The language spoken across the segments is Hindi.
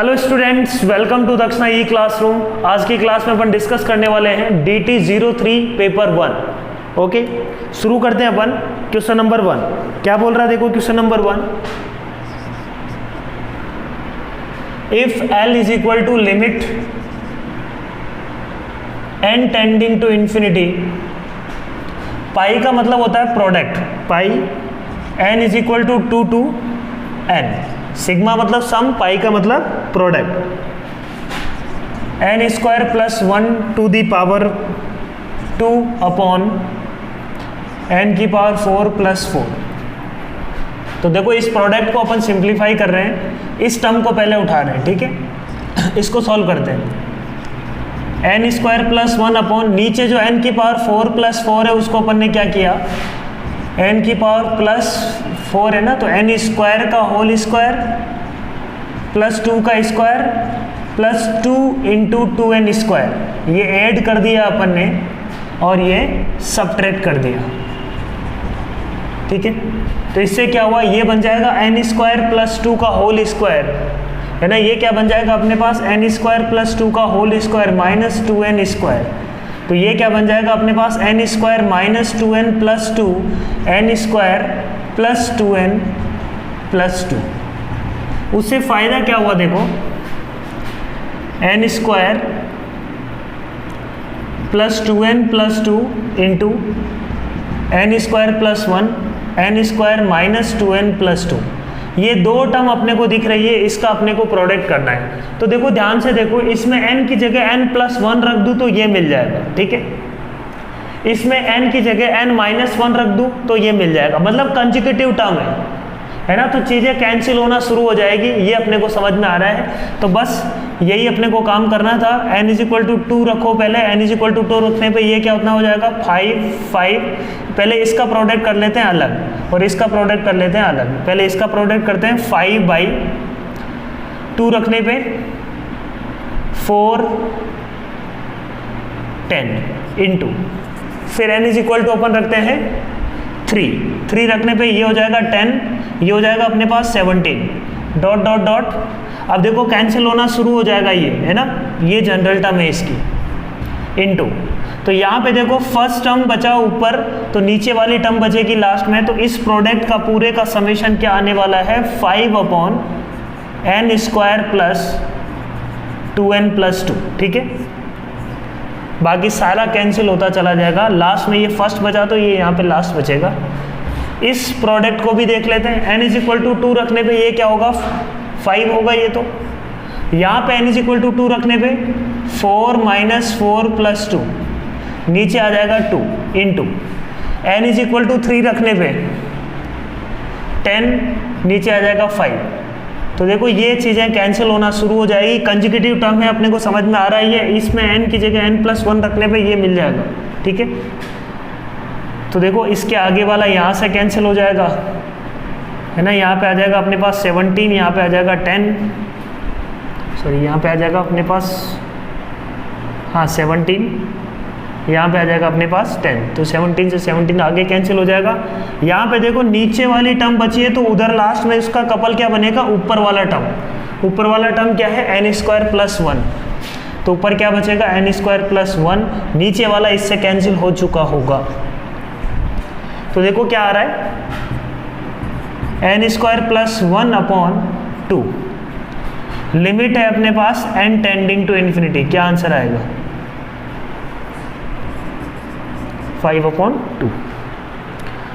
हेलो स्टूडेंट्स, वेलकम टू दक्षिणा ई क्लासरूम। आज की क्लास में अपन डिस्कस करने वाले हैं DT03 पेपर 1। ओके, शुरू करते हैं अपन। क्वेश्चन नंबर 1 क्या बोल रहा है, देखो question number 1। If L is equal to limit n tending to infinity, pi का मतलब होता है product, pi n is equal to 2 to n, sigma मतलब सम, पाई का मतलब product, n square plus 1 to the power 2 upon n की पावर 4 प्लस 4। तो देखो इस प्रोडक्ट को अपन सिंप्लीफाई कर रहे हैं, इस टर्म को पहले उठा रहे हैं, ठीक है। इसको सॉल्व करते हैं। n स्क्वायर प्लस 1 अपॉन नीचे जो n की पावर 4 प्लस 4 है उसको अपन ने क्या किया, n की पावर प्लस 4 है ना, तो n स्क्वायर का होल स्क्वायर प्लस 2 का square plus 2 into 2n square, ये ऐड कर दिया अपन ने और ये सबट्रैक्ट कर दिया, ठीक है। तो इससे क्या हुआ, ये बन जाएगा n स्क्वायर प्लस 2 का होल स्क्वायर, है ना। ये क्या बन जाएगा अपने पास, n स्क्वायर प्लस 2 का whole square minus 2n square. तो ये क्या बन जाएगा अपने पास, n square minus 2n plus 2, n square plus 2n plus 2। उससे फायदा क्या हुआ देखो, n square plus 2n plus 2 into n square plus 1, n square minus 2n plus 2। ये दो टर्म अपने को दिख रही है, इसका अपने को प्रोडक्ट करना है। तो देखो ध्यान से देखो, इसमें n की जगह n प्लस 1 रख दूँ तो ये मिल जाएगा, ठीक है। इसमें n की जगह n माइनस 1 रख दूँ तो ये मिल जाएगा, मतलब कंसेक्यूटिव टर्म है ना। तो चीज़ें कैंसिल होना शुरू हो जाएगी, ये अपने को समझ में आ रहा है। तो बस यही अपने को काम करना था। n इज इक्वल टू 2 रखो पहले, n इज इक्वल टू 2 रखने पे ये क्या उतना हो जाएगा 5। पहले इसका प्रोडक्ट कर लेते हैं अलग और इसका प्रोडक्ट कर लेते हैं अलग। पहले इसका प्रोडक्ट करते हैं, 5/2 रखने पे 4 10 इंटू, फिर n इज इक्वल टू अपन रखते हैं 3 रखने पे ये हो जाएगा 10, ये हो जाएगा अपने पास 17 डॉट डॉट डॉट। अब देखो कैंसिल होना शुरू हो जाएगा, ये है ना, ये जनरल टर्म है इसकी, इनटू। तो यहाँ पे देखो फर्स्ट टर्म बचा ऊपर, तो नीचे वाली टर्म बचेगी लास्ट में। तो इस प्रोडक्ट का पूरे का समेशन क्या आने वाला है, 5 upon n square plus 2n plus 2, ठीक है। बाकी सारा कैंसिल होता चला जाएगा, लास्ट में ये फर्स्ट बचा तो ये यहाँ पे लास्ट बचेगा। इस प्रोडक्ट को भी देख लेते हैं। n इज इक्वल टू 2 रखने पे ये क्या होगा, 5 होगा ये। तो यहाँ पे n इज इक्वल टू 2 रखने पे 4 माइनस 4 प्लस 2, नीचे आ जाएगा 2 into n is equal to 3 रखने पे 10, नीचे आ जाएगा 5। तो देखो ये चीज़ें कैंसिल होना शुरू हो जाएगी, कंसेक्यूटिव टर्म है, अपने को समझ में आ रहा है। ये इसमें n की जगह n प्लस 1 रखने पे ये मिल जाएगा, ठीक है। तो देखो इसके आगे वाला यहाँ से कैंसिल हो जाएगा, है ना। यहाँ पे आ जाएगा अपने पास 17, यहाँ पे आ जाएगा 10, सॉरी यहाँ पे आ जाएगा अपने पास, हाँ 17, यहाँ पे आ जाएगा अपने पास 10। तो 17 से 17 आगे कैंसिल हो जाएगा। यहाँ पे देखो नीचे वाली टर्म बची है, तो उधर लास्ट में उसका कपल क्या बनेगा, ऊपर वाला टर्म। ऊपर वाला टर्म क्या है, n स्क्वायर प्लस 1। तो ऊपर क्या बचेगा, n स्क्वायर प्लस 1, नीचे वाला इससे कैंसिल हो चुका होगा। तो देखो क्या आ रहा है, n square plus 1 upon 2, limit है अपने पास n टेंडिंग टू इन्फिनिटी। क्या आंसर आएगा, 5/2।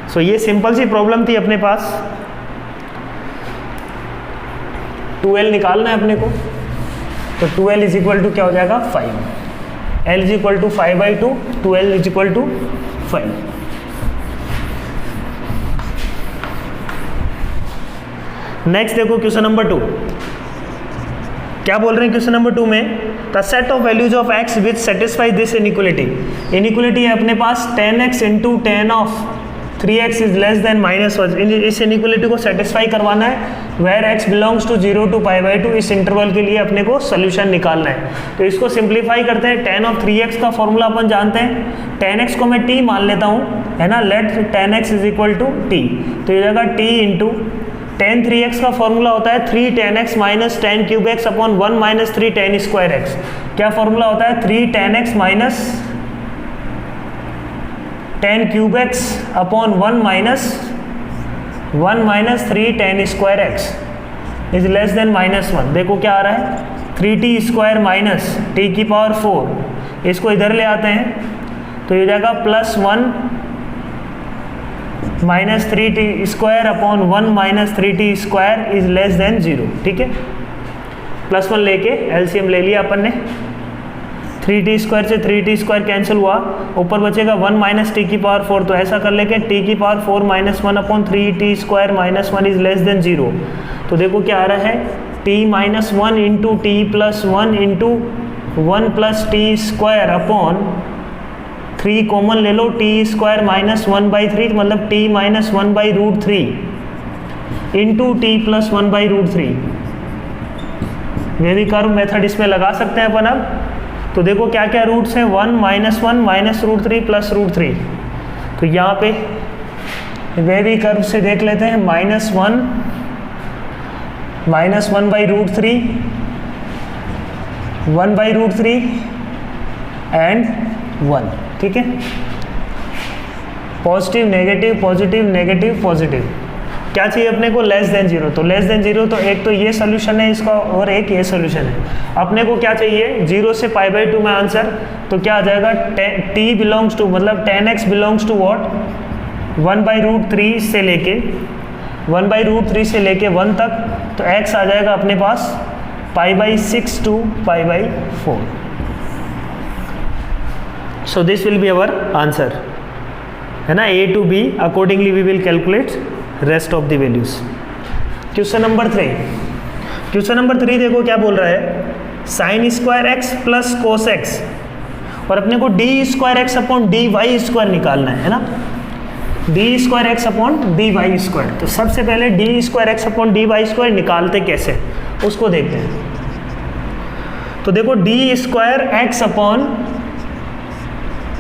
सो ये सिंपल सी प्रॉब्लम थी अपने पास। 2l निकालना है अपने को, तो 2l इज इक्वल टू क्या हो जाएगा 5, l is equal to 5/2, 2l is equal to 5। Next देखो क्वेश्चन नंबर 2 क्या बोल रहे हैं। क्वेश्चन नंबर 2 में the set of values of x which satisfy this inequality. Inequality है अपने पास 10x into 10 of 3x is less than -1। इस इनइक्वालिटी को सेटिस्फाई करवाना है, where x belongs to 0 to π/2। इस इंटरवल के लिए अपने को सोल्यूशन निकालना है। तो इसको सिंप्लीफाई करते हैं। 10 ऑफ 3x का फॉर्मूला अपन जानते हैं, 10x को मैं t मान लेता हूँ, है ना। Let 10x is equal to t, तो ये जाएगा t इंटू tan 3x का फॉर्मूला होता है 3 tan x minus tan cube x upon 1 minus 3 tan square x। क्या फॉर्मूला होता है 3 tan x minus tan cube x upon 1 minus 3 tan square x is less than -1। देखो क्या आ रहा है 3t स्क्वायर माइनस t की पावर 4, इसको इधर ले आते हैं तो ये हो जाएगा +1 minus 3t square upon 1 minus 3t square is less than 0। ठीक है, +1 लेके एलसीएम ले लिया अपन ने, 3t स्क्वायर से 3t स्क्वायर कैंसिल हुआ, ऊपर बचेगा 1 माइनस t की पावर 4। तो ऐसा कर लेके t की power 4 minus 1 upon 3t square minus 1 is less than 0। तो देखो क्या आ रहा है t minus 1 into T plus 1 into 1 plus T square upon 3 common ले लो, t स्क्वायर माइनस 1/3 मतलब t minus 1/√3 into T plus 1/√3। Wavy curve method इसमें लगा सकते हैं अपन अब। तो देखो क्या क्या रूट्स हैं 1 माइनस √3 प्लस √3। तो यहाँ पे वेवी कर्व से देख लेते हैं -1 माइनस 1/√3 1/√3 एंड 1। ठीक है, positive negative positive negative positive. क्या चाहिए अपने को लेस देन 0। तो लेस देन 0 तो एक तो ये सोल्यूशन है इसका और एक ये सोल्यूशन है। अपने को क्या चाहिए 0 से π/2 में आंसर। तो क्या आ जाएगा t बिलोंग्स टू मतलब tan x belongs to what 1/√3 से लेके 1/√3 से लेके 1 तक। तो x आ जाएगा अपने पास π/6 to π/4। So this will be our answer, है ना, A to B। Accordingly we will calculate rest of the values. Question number 3। Question number 3 देखो क्या बोल रहा है sin square x plus cos x और अपने को d square x upon dy square निकालना है ना, d square x upon dy square. तो सबसे पहले d square x upon dy square निकालते कैसे उसको देखते हैं। तो देखो d square x upon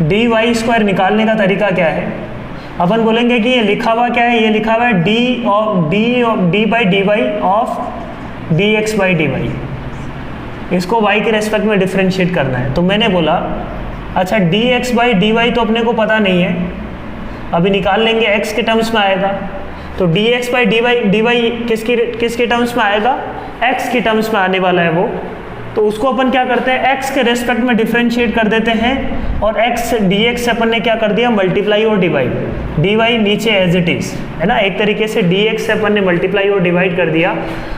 dy square निकालने का तरीका क्या है। अपन बोलेंगे कि ये लिखा हुआ क्या है, ये लिखा हुआ है d by d y of dx by d y. इसको y के रेस्पेक्ट में डिफ्रेंशिएट करना है। तो मैंने बोला अच्छा dx बाई डी वाई तो अपने को पता नहीं है, अभी निकाल लेंगे x के टर्म्स में आएगा। तो dx बाई डी वाई किसके टर्म्स में आएगा, x के टर्म्स में आने वाला है वो। तो उसको अपन क्या करते हैं x के रेस्पेक्ट में डिफरेंशिएट कर देते हैं और x dx से अपन ने क्या कर दिया मल्टीप्लाई और डिवाइड, dy नीचे एज इट इज, है ना। एक तरीके से dx से अपन ने मल्टीप्लाई और डिवाइड कर दिया।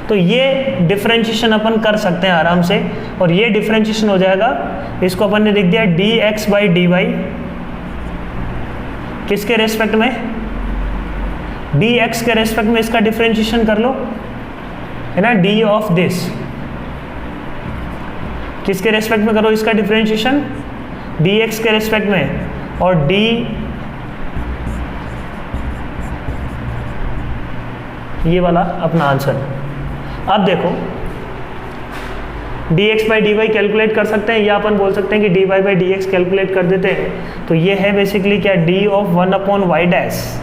तो ये डिफरेंशिएशन अपन कर सकते हैं आराम से और ये डिफरेंशिएशन हो जाएगा, इसको अपन ने लिख दिया dx बाई डी वाई किसके रेस्पेक्ट में, dx के रेस्पेक्ट में इसका डिफरेंशिएशन कर लो, है ना, d ऑफ दिस किसके रेस्पेक्ट में करो इसका डिफरेंशिएशन dx के रेस्पेक्ट में और d ये वाला अपना आंसर। अब देखो dx by d y calculate कर सकते हैं या अपन बोल सकते हैं कि dy by D x calculate कर देते हैं। तो ये है बेसिकली क्या d of 1 upon y dash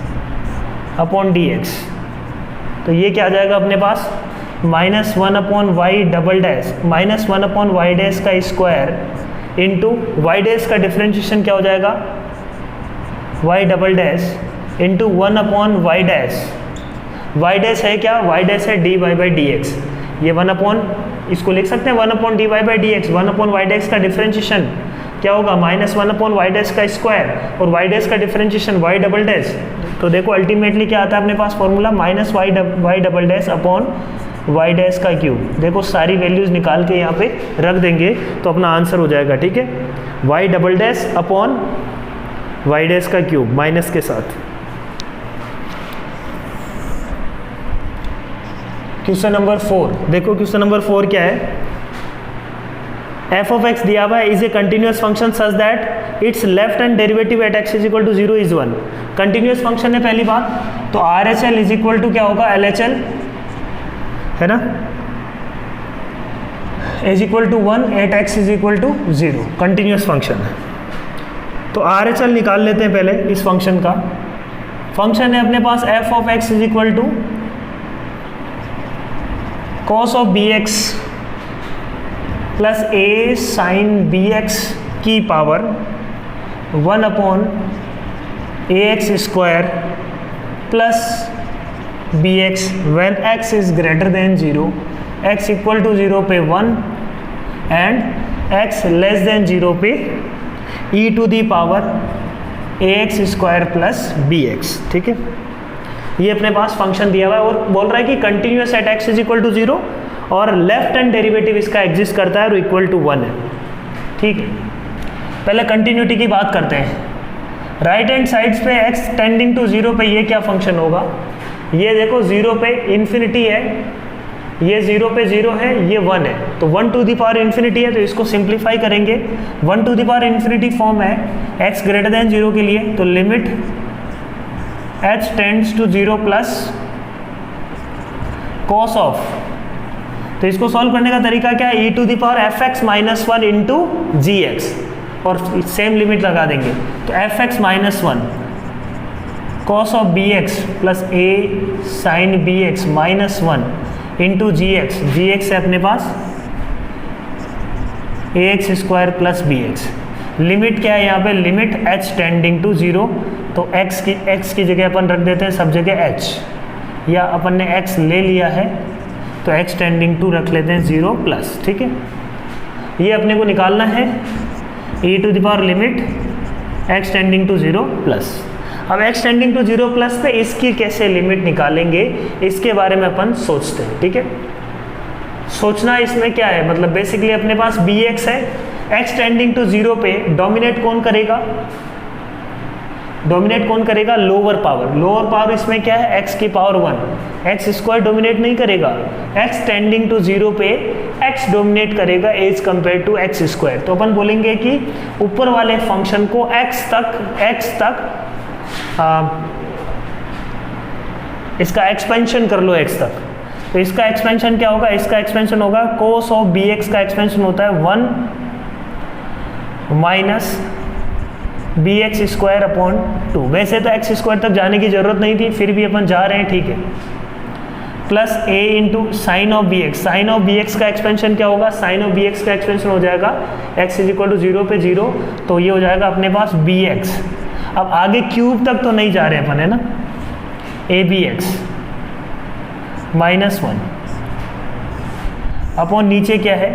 upon d x. तो ये क्या आ जाएगा अपने पास -1 upon y double dash -1 upon y dash का स्क्वायर इंटू वाई डैश का डिफरेंशिएशन क्या हो जाएगा y double dash into 1 upon y dash. Y dash है क्या, वाई डैश है dy बाई डी एक्स। ये 1 अपॉन इसको लिख सकते हैं 1 upon dy by D x. 1 upon y dash का डिफरेंशिएशन क्या होगा -1 अपॉन वाई डैश का स्क्वायर और वाई डैश का डिफरेंशिएशन वाई डबल डैश। तो देखो अल्टीमेटली क्या आता है अपने पास formula -y double dash upon y dash का क्यूब। देखो सारी वैल्यूज निकाल के यहाँ पे रख देंगे तो अपना आंसर हो जाएगा। ठीक है, y double dash upon y dash का क्यूब माइनस के साथ। क्वेश्चन नंबर 4 देखो, क्वेश्चन नंबर 4 क्या है, f ऑफ x दिया हुआ है is a continuous function such that it's left hand derivative at x is equal to 0 is 1। Continuous function है पहली बात, तो RHL इज इक्वल टू क्या होगा LHL, है ना, is equal to 1 at x is equal to 0। Continuous function है तो RHL निकाल लेते हैं पहले इस फंक्शन का। फंक्शन है अपने पास f of x is equal to cos of b x plus a sine b x की power 1 upon A x square plus b x when x is greater than 0, x equal to 0 पे 1 एंड एक्स लेस देन 0 पे e to the power a x square plus b x. ठीक है, ये अपने पास फंक्शन दिया हुआ है और बोल रहा है कि continuous at x is equal to 0 और लेफ्ट हैंड डेरिवेटिव इसका एग्जिस्ट करता है और इक्वल टू 1 है। ठीक है, पहले कंटिन्यूटी की बात करते हैं। राइट हैंड साइड्स पे एक्स टेंडिंग टू 0 पे ये क्या फंक्शन होगा, ये देखो 0 पे इन्फिनिटी है, ये 0 पे 0 है, ये 1 है, तो 1 टू द पावर इन्फिनिटी है, तो इसको सिंप्लीफाई करेंगे। 1 to the power infinity form है x ग्रेटर देन 0 के लिए, तो limit h tends to 0 plus cos of, तो इसको सॉल्व करने का तरीका क्या है, e to the power fx minus 1 into g x और सेम लिमिट लगा देंगे, तो fx minus 1 cos of b x plus a sine b x minus 1 into g x है अपने पास ए x square plus b x. Limit क्या है यहाँ पे, लिमिट h टेंडिंग टू 0, तो x की जगह अपन रख देते हैं सब जगह h, या अपन ने x ले लिया है तो x टेंडिंग टू रख लेते हैं 0 प्लस। ठीक है, ये अपने को निकालना है e to the power limit x tending to 0 plus. अब x टेंडिंग टू 0 प्लस पे इसकी कैसे लिमिट निकालेंगे, इसके बारे में अपन सोचते हैं। ठीक है, सोचना इसमें क्या है, मतलब बेसिकली अपने पास bx है, x टेंडिंग टू 0 पे डोमिनेट कौन करेगा, लोअर पावर इसमें क्या है x की पावर 1, एक्स स्क्वायर डोमिनेट नहीं करेगा, x टेंडिंग टू 0 पे x डोमिनेट करेगा as compare to x square. तो अपन बोलेंगे कि ऊपर वाले फंक्शन को x तक इसका एक्सपेंशन कर लो x तक, तो इसका एक्सपेंशन क्या होगा, इसका एक्सपेंशन होगा कोस ऑफ बी एक्स का एक्सपेंशन होता है 1 minus b x square upon 2। वैसे तो एक्स स्क्वायर तक जाने की जरूरत नहीं थी, फिर भी अपन जा रहे हैं। ठीक है, plus a into sine of b x, sine of b x का एक्सपेंशन क्या होगा, साइन ऑफ बी एक्स का एक्सपेंशन हो जाएगा एक्स इज इक्वल टू 0 पे 0, तो ये हो जाएगा अपने पास बी एक्स। अब आगे क्यूब तक तो नहीं जा रहे अपन, है ना, a b x minus 1 upon नीचे क्या है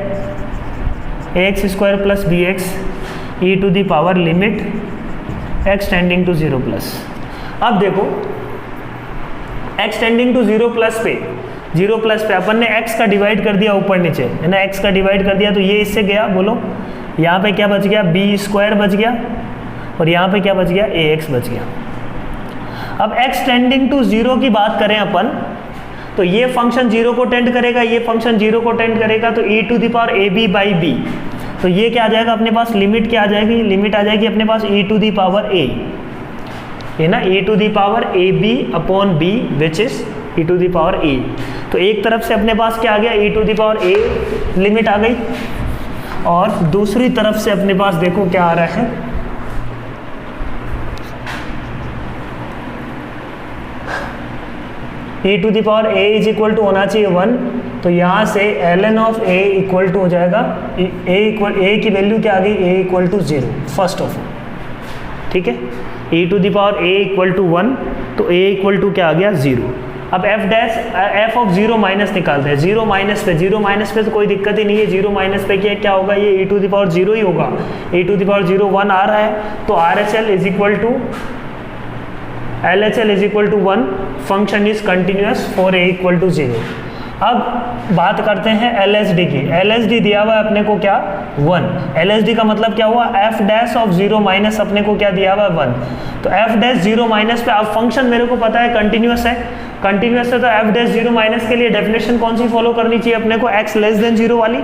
a x square plus b x e to the power limit x tending to 0 plus. अब देखो x टेंडिंग टू 0 प्लस पे अपन ने x का डिवाइड कर दिया ऊपर नीचे, है ना, x का डिवाइड कर दिया, तो ये इससे गया, बोलो यहाँ पे क्या बच गया, बी स्क्वायर बच गया और यहाँ पे क्या बच गया, ए एक्स बच गया। अब x टेंडिंग टू 0 की बात करें अपन, तो ये फंक्शन 0 को टेंड करेगा, ये फंक्शन 0 को टेंड करेगा, तो e to the power a b by b, तो ये क्या आ जाएगा अपने पास, लिमिट क्या आ जाएगी, लिमिट आ जाएगी अपने पास e to the power a, है ना, e to the power a b upon b which is e to the power a। तो एक तरफ से अपने पास क्या आ गया, e to the power a limit आ गई, और दूसरी तरफ से अपने पास देखो क्या आ रहा है, e to the power a is equal to होना चाहिए 1, तो यहाँ से ln of a equal to हो जाएगा a की वैल्यू क्या आ गई, a equal to 0 first of all. ठीक है, e to the power a equal to 1, तो a इक्वल टू क्या आ गया 0। अब f ऑफ 0 माइनस निकालते हैं, 0 माइनस पे तो कोई दिक्कत ही नहीं है, 0 माइनस पे क्या होगा, ये e टू दी पावर 0 ही होगा, e टू दी पावर 0 1 आ रहा है, तो RHL is equal to LHL is equal to 1, function is continuous for a equal to 0। अब बात करते हैं LSD की, LSD दिया हुआ है अपने को क्या 1, LSD का मतलब क्या हुआ, f डैश ऑफ 0 माइनस अपने को क्या दिया हुआ है 1, तो f डैश 0 माइनस पे, अब फंक्शन मेरे को पता है कंटिन्यूस है, तो f डैश 0 माइनस के लिए डेफिनेशन कौन सी फॉलो करनी चाहिए अपने को, x लेस देन 0 वाली,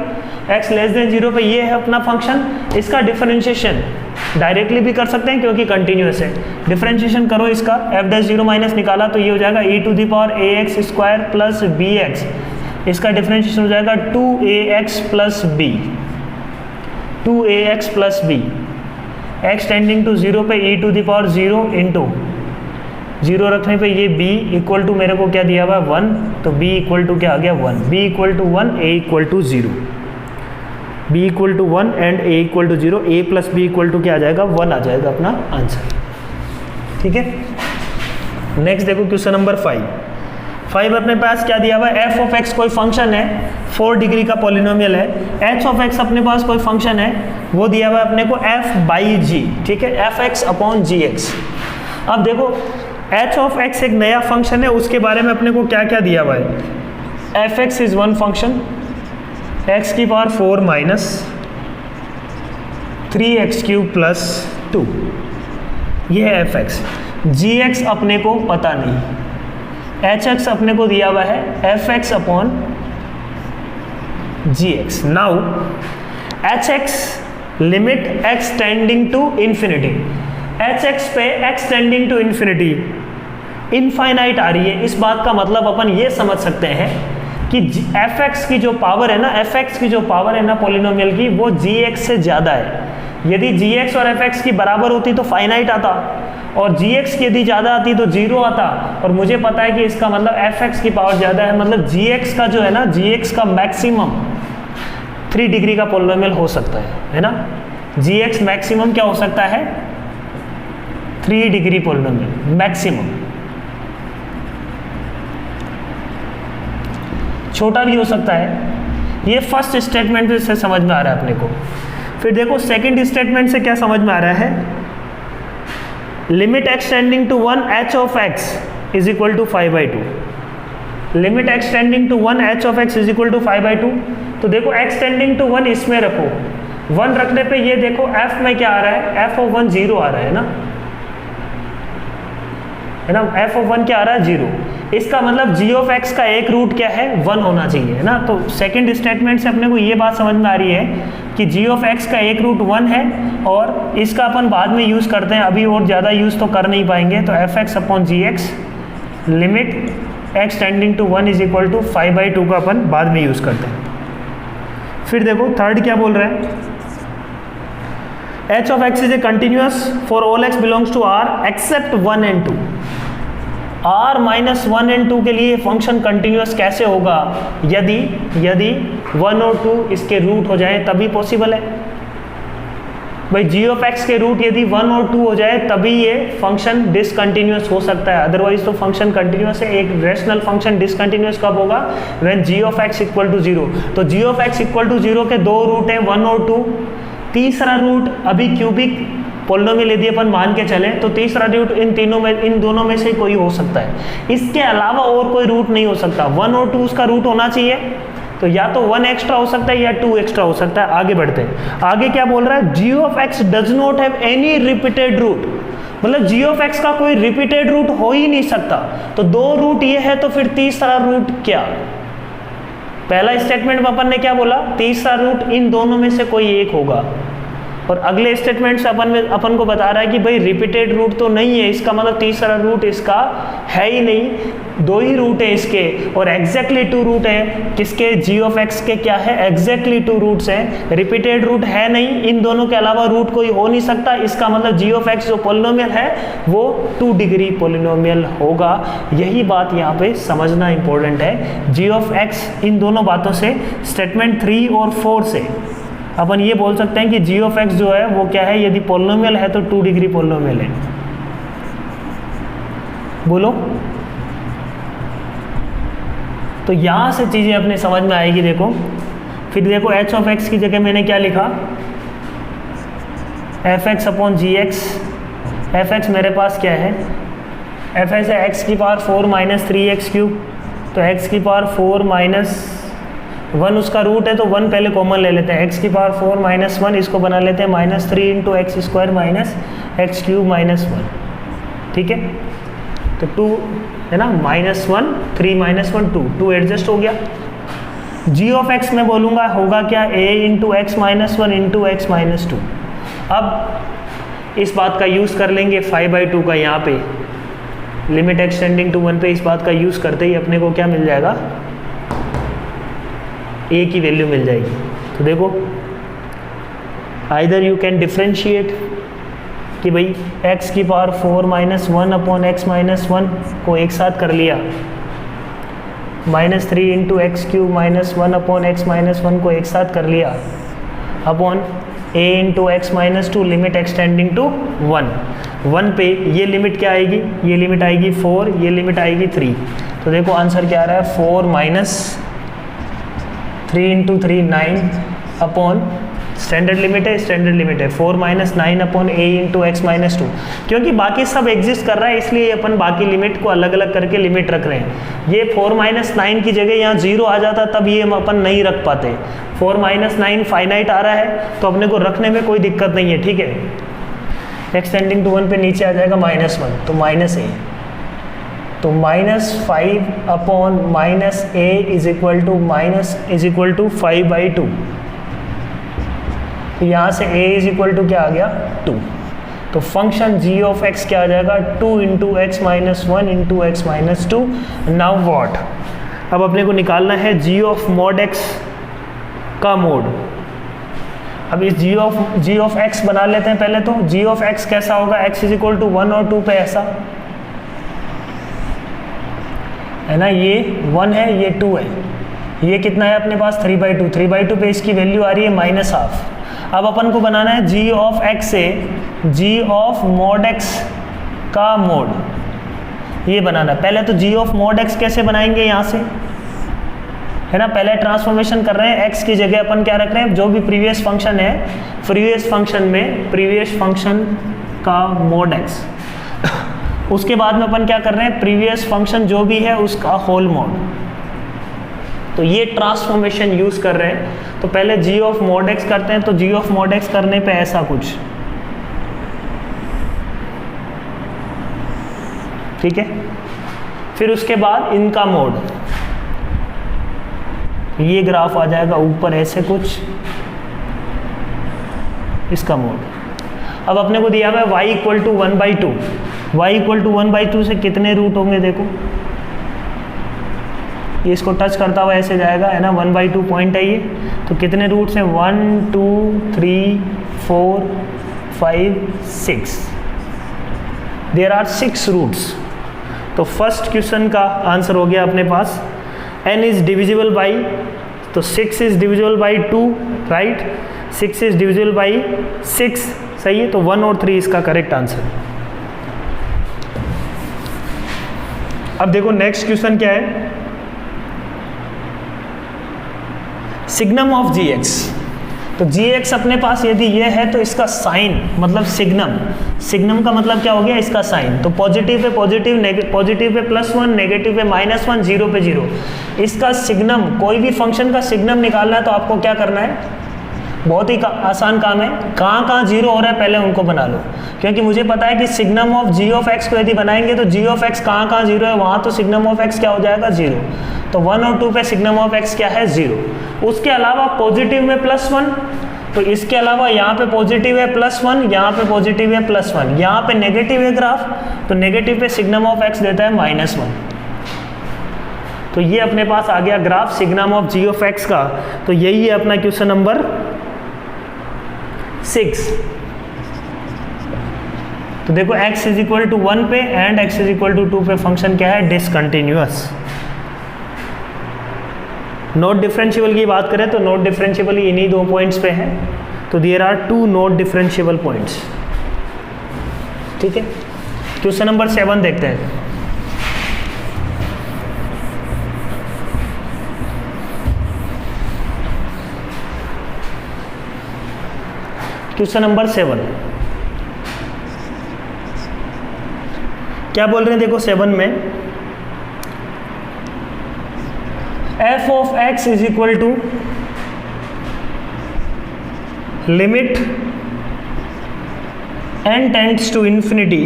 x लेस देन 0 पे ये है अपना फंक्शन, इसका डिफरेंशिएशन डायरेक्टली भी कर सकते हैं क्योंकि कंटिन्यूस है, डिफरेंशिएशन करो इसका, f डैश 0 माइनस निकाला तो ये हो जाएगा e to the power a x square plus b x, इसका डिफरेंशिएशन हो जाएगा 2ax plus b, 2ax plus b, x tending to 0 पे e to the power 0 into 0 रखने पे ये b इक्वल टू मेरे को क्या दिया हुआ है 1, तो b इक्वल टू क्या आ गया 1, b equal to 1, a equal to 0, b equal to 1 and a equal to 0, a plus b equal to क्या आ जाएगा 1 आ जाएगा अपना आंसर। ठीक है, नेक्स्ट देखो क्वेश्चन नंबर 5 अपने पास क्या दिया हुआ है, f ऑफ x कोई फंक्शन है, 4 डिग्री का पॉलिनोमियल है, h ऑफ x अपने पास कोई फंक्शन है, वो दिया हुआ है अपने को f बाई जी, ठीक है, fx अपॉन gx। अब देखो h ऑफ x एक नया फंक्शन है, उसके बारे में अपने को क्या क्या दिया हुआ है, fx is one function, x की power 4 minus 3x cube plus 2, ये है fx। gx अपने को पता नहीं, hx अपने को दिया हुआ है fx upon gx। Now hx limit x tending to infinity, hx पे x tending to infinity infinite आ रही है, इस बात का मतलब अपन ये समझ सकते हैं कि fx की जो पावर है ना, fx की जो पावर है ना पॉलिनोमियल की, वो gx से ज़्यादा है। यदि gx और fx की बराबर होती तो फाइनाइट आता, और gx की यदि ज़्यादा आती तो 0 आता, और मुझे पता है कि इसका मतलब fx की पावर ज़्यादा है, मतलब gx का जो है ना, gx का मैक्सिमम 3 डिग्री का पॉलिनोमियल हो सकता है ना, gx मैक्सिमम क्या हो सकता है 3 डिग्री पॉलिनोमियल मैक्सिमम, छोटा भी हो सकता है। ये फर्स्ट स्टेटमेंट से समझ में आ रहा है अपने को। फिर देखो सेकंड स्टेटमेंट से क्या समझ में आ रहा है, limit x tending to 1 h of x is equal to 5/2, limit x tending to 1 h of x is equal to 5/2। तो देखो x टेंडिंग टू 1 इसमें रखो, 1 रखने पे ये देखो f में क्या आ रहा है, f ऑफ 1 0 आ रहा है ना, f ऑफ 1 क्या आ रहा है 0, इसका मतलब g ऑफ x का एक रूट क्या है 1 होना चाहिए, है ना। तो सेकंड स्टेटमेंट से अपने को ये बात समझ में आ रही है कि g ऑफ x का एक रूट 1 है, और इसका अपन बाद में यूज़ करते हैं, अभी और ज़्यादा यूज़ तो कर नहीं पाएंगे। तो fx upon gx limit x tending to 1 is equal to 5/2 का अपन बाद में यूज़ करते हैं। फिर देखो थर्ड क्या बोल रहा है, h of x is a continuous for all x belongs to r except 1 and 2। r minus 1 and 2 के लिए फंक्शन कंटिन्यूअस कैसे होगा, यदि 1 और 2 इसके रूट हो जाए तभी पॉसिबल है भाई। g ऑफ x के रूट यदि 1 और 2 हो जाए तभी ये फंक्शन डिसकंटिन्यूअस हो सकता है, अदरवाइज तो फंक्शन कंटिन्यूअस है। एक रेशनल फंक्शन डिसकंटिन्यूअस कब होगा, when g of x equal to 0। तो g of x equal to 0 के 2 रूट हैं 1 और 2, तीसरा रूट अभी क्यूबिक पॉलिनोमियल यदि अपन मान के चलें तो तीसरा रूट इन दोनों में से कोई हो सकता है, इसके अलावा और कोई रूट नहीं हो सकता। 1 और 2 उसका रूट होना चाहिए, तो या तो 1 एक्स्ट्रा हो सकता है या 2 एक्स्ट्रा हो सकता है। आगे बढ़ते हैं, आगे क्या बोल रहा है, g of x does not have any repeated root, मतलब g ऑफ x का कोई रिपीटेड रूट हो ही नहीं सकता। तो 2 रूट ये है, तो फिर तीसरा रूट क्या, पहला स्टेटमेंट में अपन ने क्या बोला, तीसरा रूट इन दोनों में से कोई एक होगा, और अगले स्टेटमेंट से अपन को बता रहा है कि भाई रिपीटेड रूट तो नहीं है, इसका मतलब तीसरा रूट इसका है ही नहीं, 2 ही रूट है इसके, और एग्जैक्टली 2 रूट है किसके, g ऑफ x के क्या है, एग्जैक्टली 2 रूट्स हैं, रिपीटेड रूट है नहीं, इन दोनों के अलावा रूट कोई हो नहीं सकता। इसका मतलब g ऑफ x जो पॉलिनोमियल है वो 2 डिग्री पॉलिनोमियल होगा। यही बात यहाँ पे समझना इंपॉर्टेंट है। g ऑफ x इन दोनों बातों से, स्टेटमेंट 3 और 4 से अपन ये बोल सकते हैं कि g ऑफ x जो है वो क्या है, यदि पॉलिनोमियल है तो 2 डिग्री पॉलिनोमियल है। बोलो, तो यहां से चीजें अपने समझ में आएगी। देखो फिर देखो h ऑफ x की जगह मैंने क्या लिखा, fx अपॉन gx। fx मेरे पास क्या है, fx है x की पावर 4 माइनस 3x क्यूब, तो x की पावर 4 माइनस 1 उसका रूट है, तो 1 पहले कॉमन ले लेते हैं, x की पावर 4 माइनस 1 इसको बना लेते हैं minus 3 into x square minus x cube minus 1, ठीक है। तो 2 है ना, माइनस 1 3 माइनस 1 2 एडजस्ट हो गया। g ऑफ x में बोलूँगा होगा क्या, a into x minus 1 into x minus 2। अब इस बात का यूज़ कर लेंगे 5/2 का, यहाँ पे लिमिट x टेंडिंग टू 1 पे इस बात का यूज़ करते ही अपने को क्या मिल जाएगा, a की वैल्यू मिल जाएगी। तो देखो आइदर यू कैन डिफ्रेंशिएट, कि भाई x की power 4 minus 1 upon x minus 1 को एक साथ कर लिया, -3 into x cube minus 1 upon x minus 1 को एक साथ कर लिया, upon a into x minus 2 limit x tending to 1 पे ये लिमिट क्या आएगी, ये लिमिट आएगी 4, ये लिमिट आएगी 3। तो देखो आंसर क्या आ रहा है, 4 minus 3 into 3 9 upon standard limit है, स्टैंडर्ड लिमिट है 4 minus 9 upon a into x minus 2। क्योंकि बाकी सब एग्जिस्ट कर रहा है इसलिए अपन बाकी लिमिट को अलग अलग करके लिमिट रख रहे हैं। ये 4 माइनस 9 की जगह यहाँ 0 आ जाता तब ये हम अपन नहीं रख पाते। 4 माइनस 9 फाइनाइट आ रहा है तो अपने को रखने में कोई दिक्कत नहीं है, ठीक है। एक्सटेंडिंग टू 1 पे नीचे आ जाएगा -1 तो माइनस a, तो -5 upon minus a is equal to 5/2। तो यहाँ से a इज इक्वल टू क्या आ गया 2। तो फंक्शन g ऑफ x क्या आ जाएगा 2 into x minus 1 into x minus 2। Now what, अब अपने को निकालना है g ऑफ मॉड x का मोड। अब इस g ऑफ x बना लेते हैं पहले। तो g ऑफ x कैसा होगा, x इज इक्वल टू 1 और 2 पे ऐसा है ना, ये 1 है ये 2 है, ये कितना है अपने पास 3/2, 3/2 पे इसकी वैल्यू आ रही है -12। अब अपन को बनाना है g ऑफ x से g ऑफ मॉड x का मोड, ये बनाना है। पहले तो g ऑफ मॉड x कैसे बनाएंगे, यहाँ से है ना, पहले ट्रांसफॉर्मेशन कर रहे हैं, x की जगह अपन क्या रख रहे हैं, जो भी प्रीवियस फंक्शन है, प्रीवियस फंक्शन का मोड x। उसके बाद में अपन क्या कर रहे हैं, प्रीवियस फंक्शन जो भी है उसका होल मोड। तो ये ट्रांसफॉर्मेशन यूज कर रहे हैं। तो पहले g ऑफ मॉड x करते हैं। तो g ऑफ मॉड x करने पे ऐसा कुछ, ठीक है। फिर उसके बाद इनका मोड, ये ग्राफ आ जाएगा ऊपर ऐसे कुछ, इसका मोड। अब अपने को दिया हुआ है y equal to 1/2, y equal to 1/2 से कितने रूट होंगे, देखो ये इसको टच करता हुआ ऐसे जाएगा, है ना, 1/2 पॉइंट है ये। तो कितने रूट्स हैं, 1 2 3 4 5 6, देयर आर 6 रूट्स। तो फर्स्ट क्वेश्चन का आंसर हो गया अपने पास n इज डिविजिबल बाई, तो 6 is divisible by 2, right, 6 is divisible by 6, सही है। तो 1 और 3 इसका करेक्ट आंसर। अब देखो नेक्स्ट क्वेश्चन क्या है, सिग्नम ऑफ gx। तो gx अपने पास यदि ये है तो इसका साइन मतलब सिग्नम का मतलब क्या हो गया, इसका साइन। तो positive pay positive, positive pay +1, negative पे -1, 0 पे 0। इसका सिग्नम, कोई भी फंक्शन का सिग्नम निकालना है तो आपको क्या करना है, बहुत ही आसान काम है। कहाँ 0 हो रहा है पहले उनको बना लो, क्योंकि मुझे पता है कि signum of g of x को यदि बनाएंगे तो g ऑफ x कहाँ 0 है, वहाँ तो सिग्नम ऑफ x क्या हो जाएगा 0। तो 1 और 2 पे सिग्नम ऑफ x क्या है 0। उसके अलावा पॉजिटिव में +1, तो इसके अलावा यहाँ पे पॉजिटिव है +1, यहाँ पे पॉजिटिव है +1, यहाँ पे नेगेटिव है ग्राफ, तो नेगेटिव पे सिग्नम ऑफ x देता है -1। तो ये अपने पास आ गया graph signum of g of x का। तो यही है अपना क्वेश्चन नंबर 6। तो देखो x इज इक्वल टू 1 पे and x is equal to 2 पे फंक्शन क्या है, डिसकंटिन्यूअस। नोट डिफरेंशियबल की बात करें तो नोट डिफरेंशियबल इन्हीं 2 पॉइंट्स पे है। तो there are 2 not differentiable points, ठीक है। क्वेश्चन नंबर 7 देखते हैं। क्वेश्चन नंबर 7 क्या बोल रहे हैं, देखो 7 में f of x is equal to limit n tends to infinity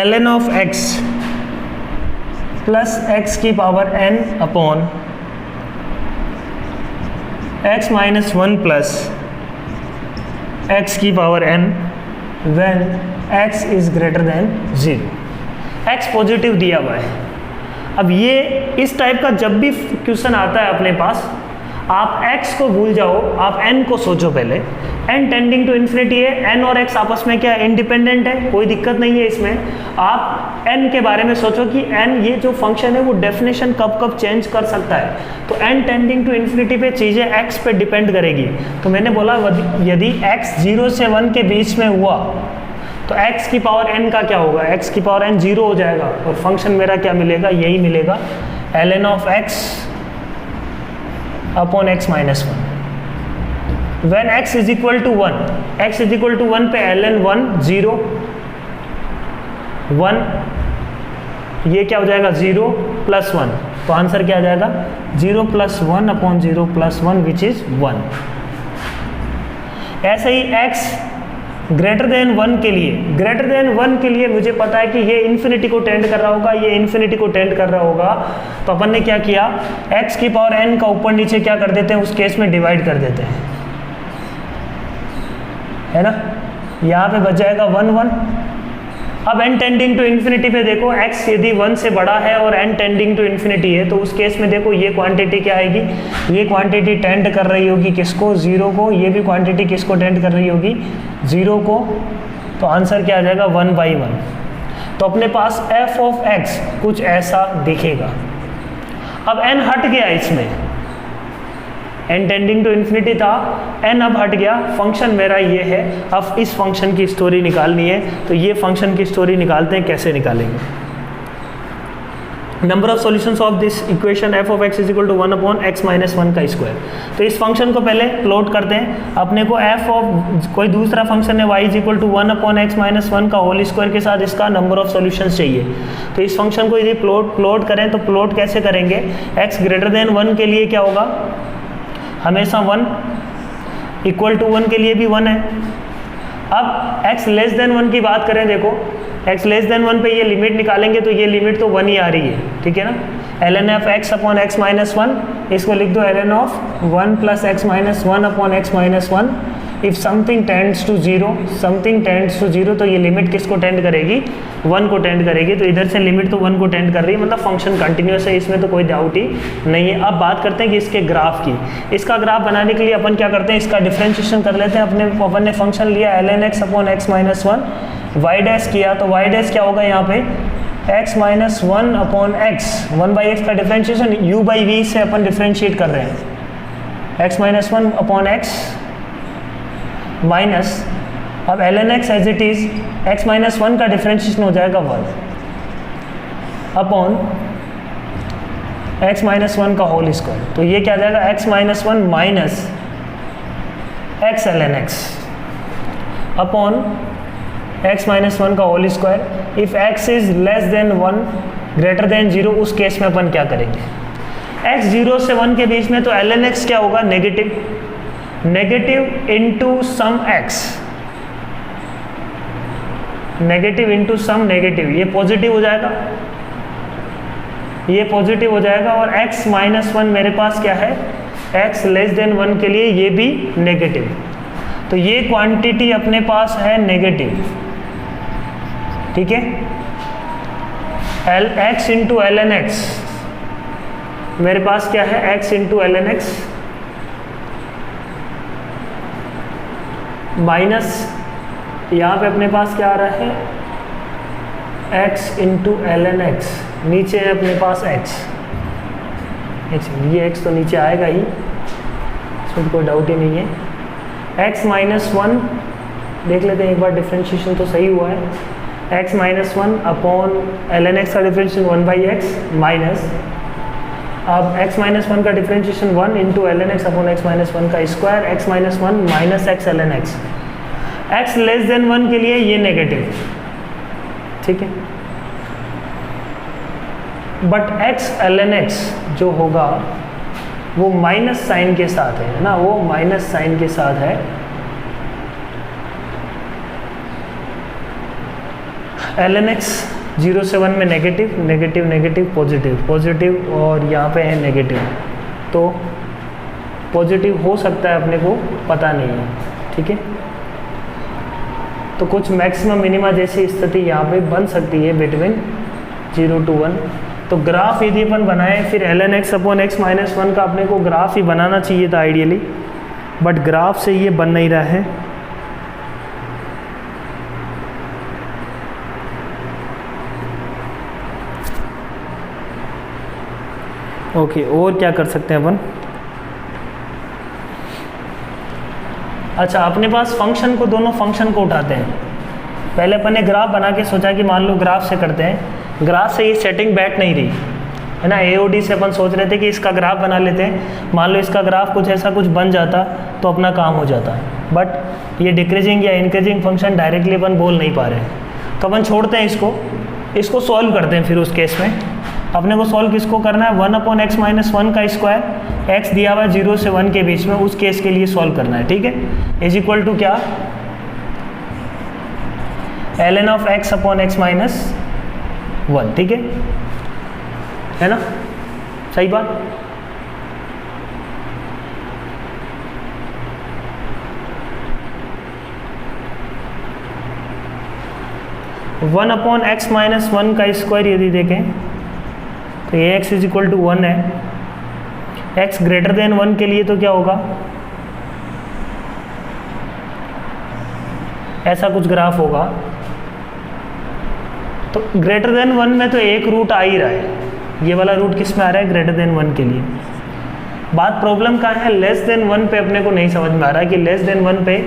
ln of x plus x की power n upon x minus 1 plus x की power n when x is greater than 0। x positive दिया हुआ है। अब ये इस टाइप का जब भी क्वेश्चन आता है अपने पास, आप x को भूल जाओ, आप n को सोचो पहले। n टेंडिंग टू इन्फिनिटी है, n और x आपस में क्या इंडिपेंडेंट है, कोई दिक्कत नहीं है इसमें। आप n के बारे में सोचो कि n ये जो फंक्शन है वो डेफिनेशन कब कब चेंज कर सकता है। तो n टेंडिंग टू इन्फिनिटी पे चीज़ें x पे डिपेंड करेगी। तो मैंने बोला यदि x 0 से 1 के बीच में हुआ तो x की पावर n का क्या होगा, x की पावर n 0 हो जाएगा और फंक्शन मेरा क्या मिलेगा, यही मिलेगा ln of x upon x minus 1। when x is equal to 1, x is equal to 1 पे ln 1 0 1, ये क्या हो जाएगा 0 प्लस 1, तो आंसर क्या आ जाएगा 0 plus 1 upon 0 plus 1 which is 1। ऐसे ही x ग्रेटर देन 1 के लिए, ग्रेटर देन 1 के लिए मुझे पता है कि ये इन्फिनिटी को टेंड कर रहा होगा, ये इन्फिनिटी को टेंड कर रहा होगा। तो अपन ने क्या किया, x की पावर n का ऊपर नीचे क्या कर देते हैं, उस केस में डिवाइड कर देते हैं, है ना। यहाँ पे बच जाएगा 1 1। अब n टेंडिंग टू इन्फिनिटी पे देखो, x यदि 1 से बड़ा है और n टेंडिंग टू इन्फिनिटी है तो उस केस में देखो ये क्वांटिटी क्या आएगी, ये क्वांटिटी टेंड कर रही होगी किसको, 0 को, ये भी क्वांटिटी किसको टेंड कर रही होगी, 0 को। तो आंसर क्या आ जाएगा 1/1। तो अपने पास f ऑफ x कुछ ऐसा दिखेगा। अब n हट गया इसमें, n टेंडिंग टू इन्फिनिटी था, n अब हट गया, फंक्शन मेरा ये है। अब इस फंक्शन की स्टोरी निकालनी है, तो ये फंक्शन की स्टोरी निकालते हैं। कैसे निकालेंगे, number of solutions of this equation f of x is equal to 1 upon x minus 1 का स्क्वायर। तो इस फंक्शन को पहले प्लॉट करते हैं। अपने को f ऑफ कोई दूसरा फंक्शन है y is equal to 1 upon x minus 1 का होल स्क्वायर के साथ इसका नंबर ऑफ सॉल्यूशंस चाहिए। तो इस फंक्शन को यदि प्लॉट करें तो प्लॉट कैसे करेंगे, x ग्रेटर देन 1 के लिए क्या होगा, हमेशा 1, इक्वल टू 1 के लिए भी 1 है। अब x लेस देन 1 की बात करें, देखो x लेस देन 1 पे ये लिमिट निकालेंगे तो ये लिमिट तो 1 ही आ रही है, ठीक है ना। ln of x upon x minus 1, इसको लिख दो ln of 1 plus x minus 1 upon x minus 1। If something tends to 0, something tends to 0, तो ये लिमिट किसको टेंड करेगी, 1 को टेंड करेगी। तो इधर से लिमिट तो 1 को टेंड कर रही है, मतलब फंक्शन कंटिन्यूस है, इसमें तो कोई डाउट ही नहीं है। अब बात करते हैं कि इसके ग्राफ की। इसका ग्राफ बनाने के लिए अपन क्या करते हैं, इसका डिफ्रेंशिएशन कर लेते हैं। अपन ने फंक्शन लिया ln x upon x minus 1, y dash किया, तो y डैश क्या होगा यहाँ पे, x minus 1 upon x, 1/x का डिफ्रेंशिएशन u/v से अपन डिफ्रेंशिएट कर रहे हैं, x minus 1 upon x minus, अब ln x as it is, x minus 1 का डिफ्रेंशिएशन हो जाएगा 1 अपॉन x माइनस 1 का होल स्क्वायर। तो ये क्या आ जाएगा, x minus 1 minus x ln x upon x minus 1 का whole square. If x is less than 1 greater than 0, उस केस में अपन क्या करेंगे, x 0 से 1 के बीच में तो ln x क्या होगा, negative, negative into sum x, negative into some negative, ये पॉजिटिव हो जाएगा, ये पॉजिटिव हो जाएगा। और x माइनस 1 मेरे पास क्या है, x लेस देन 1 के लिए ये भी नेगेटिव। तो ये क्वांटिटी अपने पास है नेगेटिव, ठीक है। x इंटू ln x, मेरे पास क्या है, x into ln x minus, यहाँ पे अपने पास क्या आ रहा है, x इंटू ln x, नीचे है अपने पास x, ये x तो नीचे आएगा ही, इसमें कोई डाउट ही नहीं है। x माइनस 1 देख लेते हैं एक बार, डिफ्रेंशिएशन तो सही हुआ है, x minus 1 upon ln x का डिफ्रेंशिएशन 1/x माइनस, अब x माइनस 1 का differentiation 1 into ln x upon x minus 1 का square, x minus 1 minus x ln x, x less than 1 के लिए ये नेगेटिव, ठीक है। बट x ln x जो होगा वो माइनस साइन के साथ है ना, वो माइनस साइन के साथ है। ln x 0 से 1 में negative, negative, negative, positive, positive, और यहाँ पे है नेगेटिव। तो पॉजिटिव हो सकता है, अपने को पता नहीं है, ठीक है। तो कुछ मैक्सिमम मिनिमा जैसी स्थिति यहाँ पे बन सकती है बिटवीन 0 to 1। तो ग्राफ यदि अपन बनाए फिर ln x upon x minus 1 का अपने को ग्राफ ही बनाना चाहिए था आइडियली, बट ग्राफ से ये बन नहीं रहा है। ओके, और क्या कर सकते हैं अपन? अच्छा, अपने पास फंक्शन को, दोनों फंक्शन को उठाते हैं। पहले अपन ने ग्राफ बना के सोचा कि मान लो ग्राफ से करते हैं, ग्राफ से ये सेटिंग बैठ नहीं रही है ना। AOD से अपन सोच रहे थे कि इसका ग्राफ बना लेते हैं, मान लो इसका ग्राफ कुछ ऐसा कुछ बन जाता तो अपना काम हो जाता, बट ये डिक्रीजिंग या इंक्रीजिंग फंक्शन डायरेक्टली अपन बोल नहीं पा रहे हैं, तो अपन छोड़ते हैं इसको सॉल्व करते हैं। फिर उस केस में अपने को सॉल्व किसको करना है? 1 अपॉन x माइनस 1 का स्क्वायर, x दिया हुआ है 0 से 1 के बीच में, उस केस के लिए सॉल्व करना है, ठीक है। इज इक्वल टू क्या? ln of x upon x minus 1, ठीक है ना? सही बात। वन अपॉन एक्स माइनस 1 का स्क्वायर यदि देखें तो ये x इज इक्वल टू 1 है। x ग्रेटर देन 1 के लिए तो क्या होगा? ऐसा कुछ ग्राफ होगा। तो ग्रेटर देन 1 में तो एक रूट आ ही रहा है, ये वाला रूट किस में आ रहा है? ग्रेटर देन 1 के लिए। बात प्रॉब्लम कहाँ है? लेस देन 1 पे अपने को नहीं समझ में आ रहा है कि लेस देन 1 पे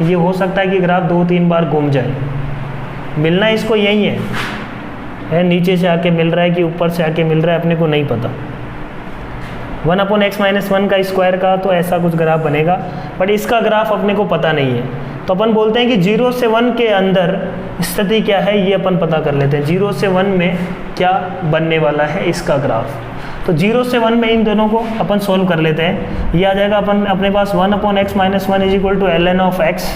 ये हो सकता है कि ग्राफ 2-3 बार घूम जाए। मिलना इसको यही है, नीचे से आके मिल रहा है कि ऊपर से आके मिल रहा है, अपने को नहीं पता। 1 अपॉन एक्स माइनस 1 का स्क्वायर का तो ऐसा कुछ ग्राफ बनेगा, बट इसका ग्राफ अपने को पता नहीं है। तो अपन बोलते हैं कि 0 से 1 के अंदर स्थिति क्या है, ये अपन पता कर लेते हैं। 0 से 1 में क्या बनने वाला है इसका ग्राफ। तो 0 से 1 में इन दोनों को अपन सोल्व कर लेते हैं। ये आ जाएगा अपन अपने पास 1 upon x minus 1 is equal to ln of x।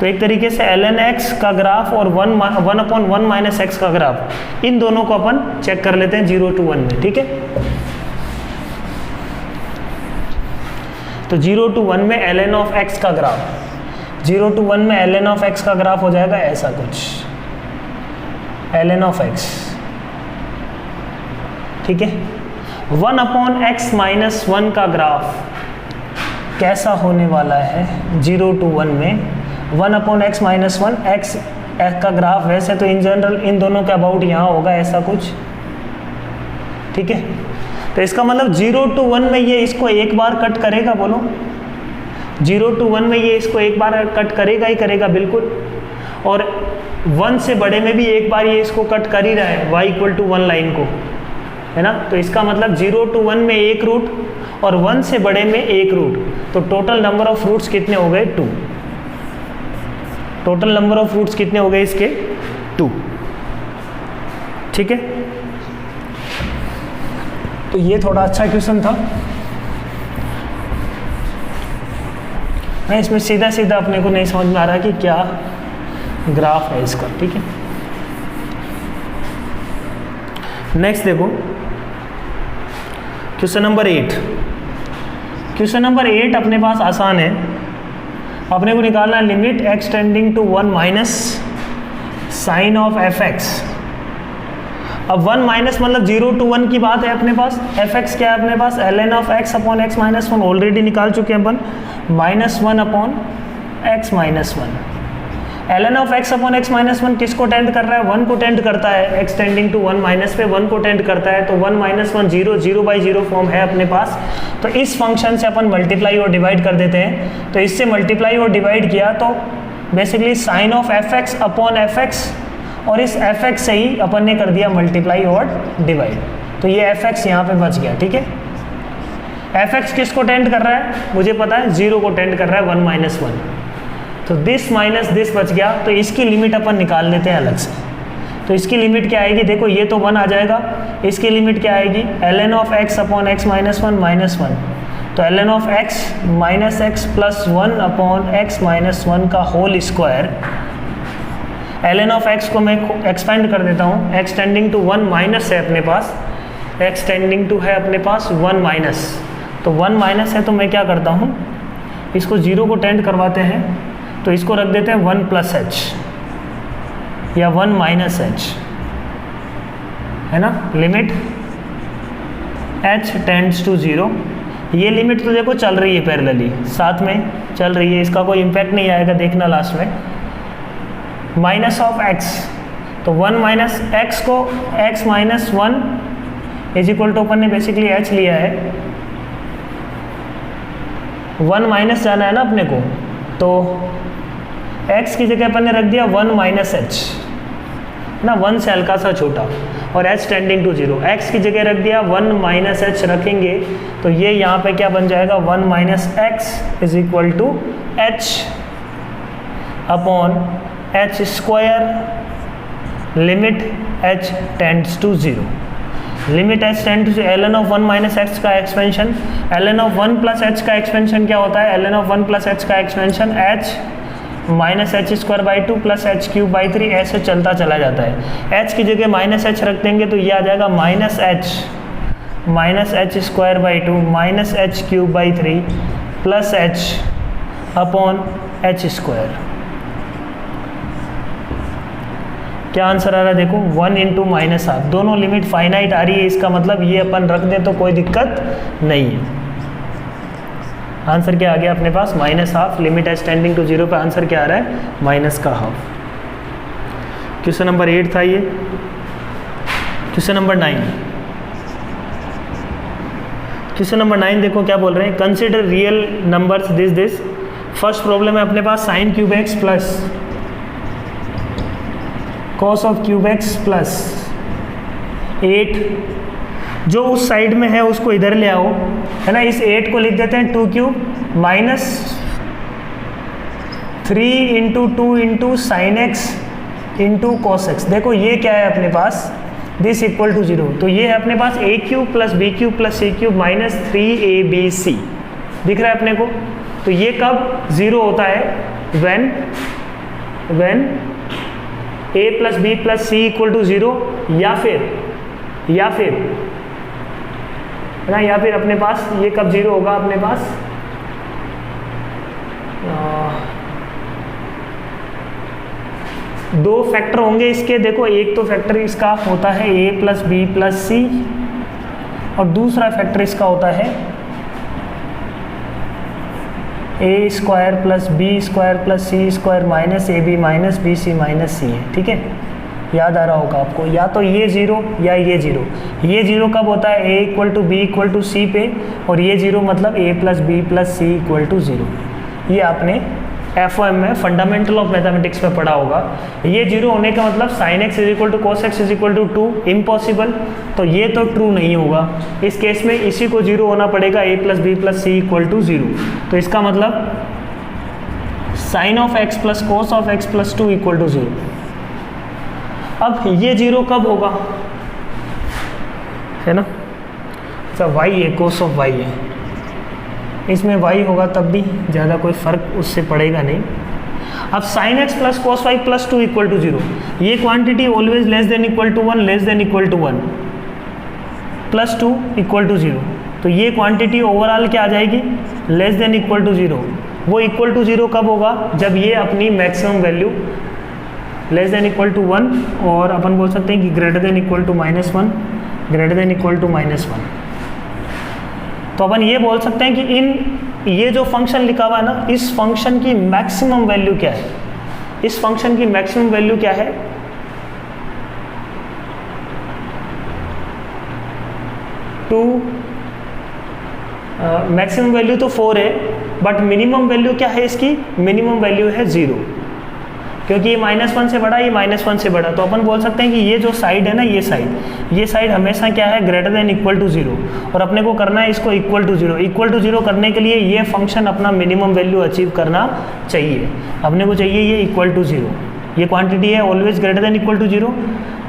तो एक तरीके से ln x का ग्राफ और 1 अपॉन 1 माइनस एक्स का ग्राफ, इन दोनों को अपन चेक कर लेते हैं 0 to 1 में, ठीक है। तो 0 to 1 में ln ऑफ x का ग्राफ, 0 to 1 में ln ऑफ x का ग्राफ हो जाएगा ऐसा कुछ, ln ऑफ x, ठीक है। 1 अपॉन एक्स माइनस 1 का ग्राफ कैसा होने वाला है 0 to 1 में? 1 अपॉन एक्स माइनस 1 एक्स का ग्राफ वैसे तो इन जनरल इन दोनों के अबाउट यहाँ होगा ऐसा कुछ, ठीक है। तो इसका मतलब 0 to 1 में ये इसको एक बार कट करेगा, बोलो 0 to 1 में ये इसको एक बार कट करेगा ही करेगा बिल्कुल, और 1 से बड़े में भी एक बार ये इसको कट कर ही रहा है y इक्वल टू 1 लाइन को, है ना। तो इसका मतलब 0 to 1 में एक रूट और 1 से बड़े में एक रूट, तो टोटल नंबर ऑफ रूट्स कितने हो गए? 2। टोटल नंबर ऑफ रूट्स कितने हो गए इसके? 2, ठीक है। तो ये थोड़ा अच्छा क्वेश्चन था, इसमें सीधा सीधा अपने को नहीं समझ में आ रहा कि क्या ग्राफ है इसका, ठीक है। नेक्स्ट देखो क्वेश्चन नंबर 8। क्वेश्चन नंबर 8 अपने पास आसान है, अपने को निकालना है limit x tending to 1 minus sine of fx। अब 1 माइनस मतलब 0 to 1 की बात है अपने पास। fx क्या है अपने पास? ln of x upon x minus 1 already निकाल चुके हैं अपन, -1 upon x minus 1। ln of x upon x minus 1 किसको टेंड कर रहा है? 1 को टेंड करता है, x टेंडिंग टू 1 माइनस पे 1 को टेंड करता है, तो 1 माइनस 1 0, 0/0 फॉर्म है अपने पास। तो इस फंक्शन से अपन मल्टीप्लाई और डिवाइड कर देते हैं। तो इससे मल्टीप्लाई और डिवाइड किया तो basically sine of fx upon fx, और इस fx से ही अपन ने कर दिया मल्टीप्लाई और डिवाइड, तो ये fx यहाँ पे बच गया, ठीक है। fx किसको टेंड कर रहा है? मुझे पता है 0 को टेंड कर रहा है, 1 माइनस 1, तो दिस माइनस दिस बच गया। तो इसकी लिमिट अपन निकाल लेते हैं अलग से। तो इसकी लिमिट क्या आएगी? देखो ये तो 1 आ जाएगा, इसकी लिमिट क्या आएगी? ln of x upon x minus 1 -1, तो ln of x minus x plus 1 upon x minus 1 का whole square. ln of x को मैं एक्सपेंड कर देता हूँ, x टेंडिंग टू 1 माइनस है अपने पास, x टेंडिंग टू है अपने पास 1 माइनस, तो 1 माइनस है तो मैं क्या करता हूँ, इसको 0 को टेंड करवाते हैं, तो इसको रख देते हैं 1 प्लस h या 1 माइनस h। है ना, लिमिट h टेंड्स टू 0। ये लिमिट तो देखो चल रही है पैरेलली, साथ में चल रही है, इसका कोई इम्पैक्ट नहीं आएगा, देखना लास्ट में। माइनस ऑफ x, तो 1 माइनस एक्स को x minus 1 is equal to, अपन ने बेसिकली h लिया है, 1 माइनस जाना है ना अपने को, तो x की जगह अपन ने रख दिया 1 माइनस एच ना, 1 से हल्का सा छोटा, और h टेंडिंग टू 0, x की जगह रख दिया 1 माइनस एच रखेंगे, तो ये यहाँ पे क्या बन जाएगा, 1 minus x is equal to h upon h square, limit h tends to 0, limit h tends to ln of 1 minus x का expansion, ln of 1 plus h का एक्सपेंशन क्या होता है, ln ऑफ 1 प्लस एच का expansion h minus h square by 2 plus h cube by 3, ऐसे चलता चला जाता है। h की जगह माइनस एच रख देंगे तो ये आ जाएगा minus h square by 2 minus H cube by 3 plus H upon h square. क्या आंसर आ रहा है देखो, 1 इंटू माइनस हाफ, दोनों लिमिट फाइनाइट आ रही है, इसका मतलब ये अपन रख दें तो कोई दिक्कत नहीं है। आंसर क्या आ गया अपने पास, minus half, limit h tending to 0 पे आंसर क्या आ रहा है, माइनस का हाफ। क्वेश्चन नंबर 8 था ये। क्वेश्चन नंबर 9, क्वेश्चन नंबर 9 देखो क्या बोल रहे हैं, consider real numbers this. First problem है अपने पास sine cube x plus cos of cube x plus 8, जो उस साइड में है उसको इधर ले आओ, है ना, इस 8 को लिख देते हैं 2 cube minus 3 into 2 into sine x into cos x. देखो ये क्या है अपने पास, दिस इक्वल टू 0, तो ये है अपने पास a cube plus b cube plus c cube minus 3abc, दिख रहा है अपने को। तो ये कब 0 होता है, when a plus b plus c equal to 0, या फिर है ना, या फिर अपने पास ये कब 0 होगा अपने पास, दो फैक्टर होंगे इसके। देखो एक तो फैक्टर इसका होता है a plus b plus c, और दूसरा फैक्टर इसका होता है a square plus B square plus c square minus ab minus b c minus c है, ठीक है, याद आ रहा होगा आपको। या तो ये 0 या ये 0। ये 0 कब होता है, a equal to b equal to c पे, और ये 0 मतलब a plus b plus c equal to 0। ये आपने FOM में फंडामेंटल ऑफ मैथमेटिक्स में पढ़ा होगा। ये 0 होने का मतलब sine x is equal to cos x is equal to 2, impossible, तो ये तो ट्रू नहीं होगा। इस केस में इसी को 0 होना पड़ेगा, a plus b plus c equal to 0। तो इसका मतलब sine of x plus cos of x plus 2 equal to 0। अब ये 0 कब होगा, है ना, अच्छा y है, कोस ऑफ y है, इसमें y होगा तब भी ज़्यादा कोई फ़र्क उससे पड़ेगा नहीं। अब sine x plus cos y plus 2 equal to 0, ये quantity always less than equal to 1, less than equal to 1, plus 2 equal to 0, तो ये क्वांटिटी ओवरऑल क्या आ जाएगी, लेस देन इक्वल टू 0। वो इक्वल टू 0 कब होगा, जब ये अपनी maximum value less than equal to 1, और अपन बोल सकते हैं कि greater than equal to -1, greater than equal to -1। तो अपन ये बोल सकते हैं कि ये जो फंक्शन लिखा हुआ है ना, इस फंक्शन की मैक्सिमम वैल्यू क्या है, इस फंक्शन की मैक्सिमम वैल्यू क्या है, मैक्सिमम वैल्यू तो 4 है, बट मिनिमम वैल्यू क्या है इसकी, मिनिमम वैल्यू है 0, क्योंकि ये -1 से बड़ा, ये -1 से बड़ा। तो अपन बोल सकते हैं कि ये जो साइड है ना, ये साइड हमेशा क्या है, ग्रेटर देन इक्वल टू 0, और अपने को करना है इसको इक्वल टू 0। इक्वल टू 0 करने के लिए ये फंक्शन अपना मिनिमम वैल्यू अचीव करना चाहिए, अपने को चाहिए ये इक्वल टू 0। ये क्वांटिटी है always greater than equal to 0,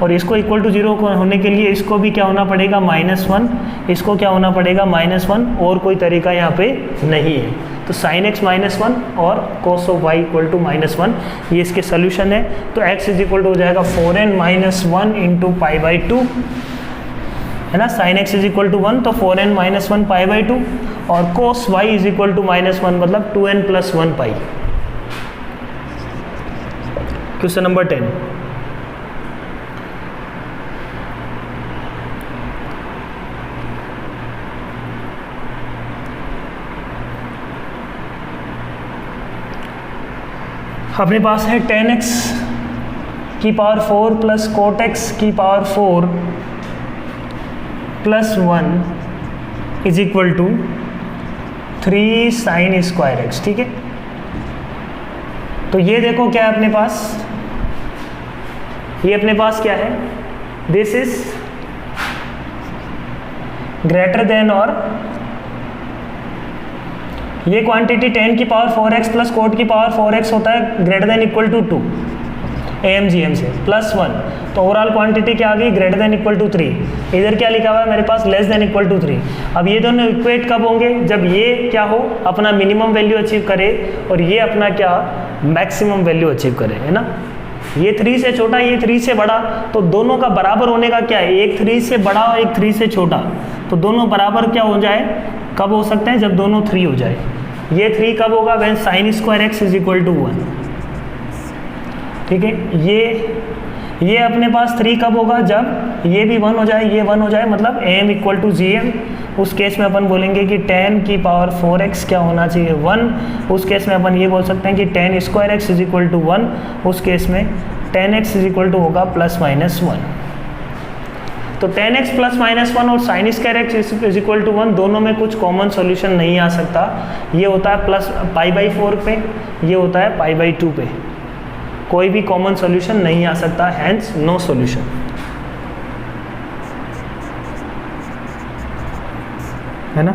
और इसको इक्वल टू 0 होने के लिए इसको भी क्या होना पड़ेगा, -1, इसको क्या होना पड़ेगा, -1, और कोई तरीका यहाँ पे नहीं है। तो साइन एक्स -1 और cos of y equal to -1, ये इसके सोल्यूशन है। तो x इज इक्वल टू हो जाएगा 4n - 1 इंटू π/2, है ना, sine x is equal to 1, तो 4n - 1 π/2, और cos y is equal to -1 मतलब 2n + 1 π। क्वेश्चन नंबर 10, अपने पास है tan x की पावर 4 प्लस cot x की power 4 plus 1 is equal to 3 sine square x, ठीक है। तो ये देखो क्या है अपने पास, ये अपने पास क्या है, दिस इज ग्रेटर देन, और ये क्वांटिटी tan की पावर 4x प्लस कोट की पावर 4x होता है greater than equal to 2 AMGM से प्लस 1, तो ओवरऑल क्वांटिटी क्या आ गई, ग्रेटर देन इक्वल टू 3। इधर क्या लिखा हुआ है मेरे पास, लेस देन इक्वल टू 3। अब ये दोनों इक्वेट कब होंगे, जब ये क्या हो, अपना मिनिमम वैल्यू अचीव करे और ये अपना क्या मैक्सिमम वैल्यू अचीव करे, है ना। ये 3 से छोटा, ये 3 से बड़ा, तो दोनों का बराबर होने का क्या है, एक 3 से बड़ा और एक 3 से छोटा, तो दोनों बराबर क्या हो जाए, कब हो सकते हैं, जब दोनों 3 हो जाए। ये 3 कब होगा, when sine square x is equal to 1, ठीक है। ये अपने पास 3 कब होगा, जब ये भी 1 हो जाए, ये 1 हो जाए, मतलब m इक्वल टू gm। उस केस में अपन बोलेंगे कि tan की पावर 4x क्या होना चाहिए, 1। उस केस में अपन ये बोल सकते हैं कि tan square x is equal to 1। उस केस में tan x is equal to होगा प्लस माइनस 1। तो tan x प्लस माइनस 1 और sine square x is equal to 1, दोनों में कुछ कॉमन सॉल्यूशन नहीं आ सकता। ये होता है प्लस π/4 पे, ये होता है π/2 पे, कोई भी कॉमन सॉल्यूशन नहीं आ सकता, हैंस नो सॉल्यूशन, है ना।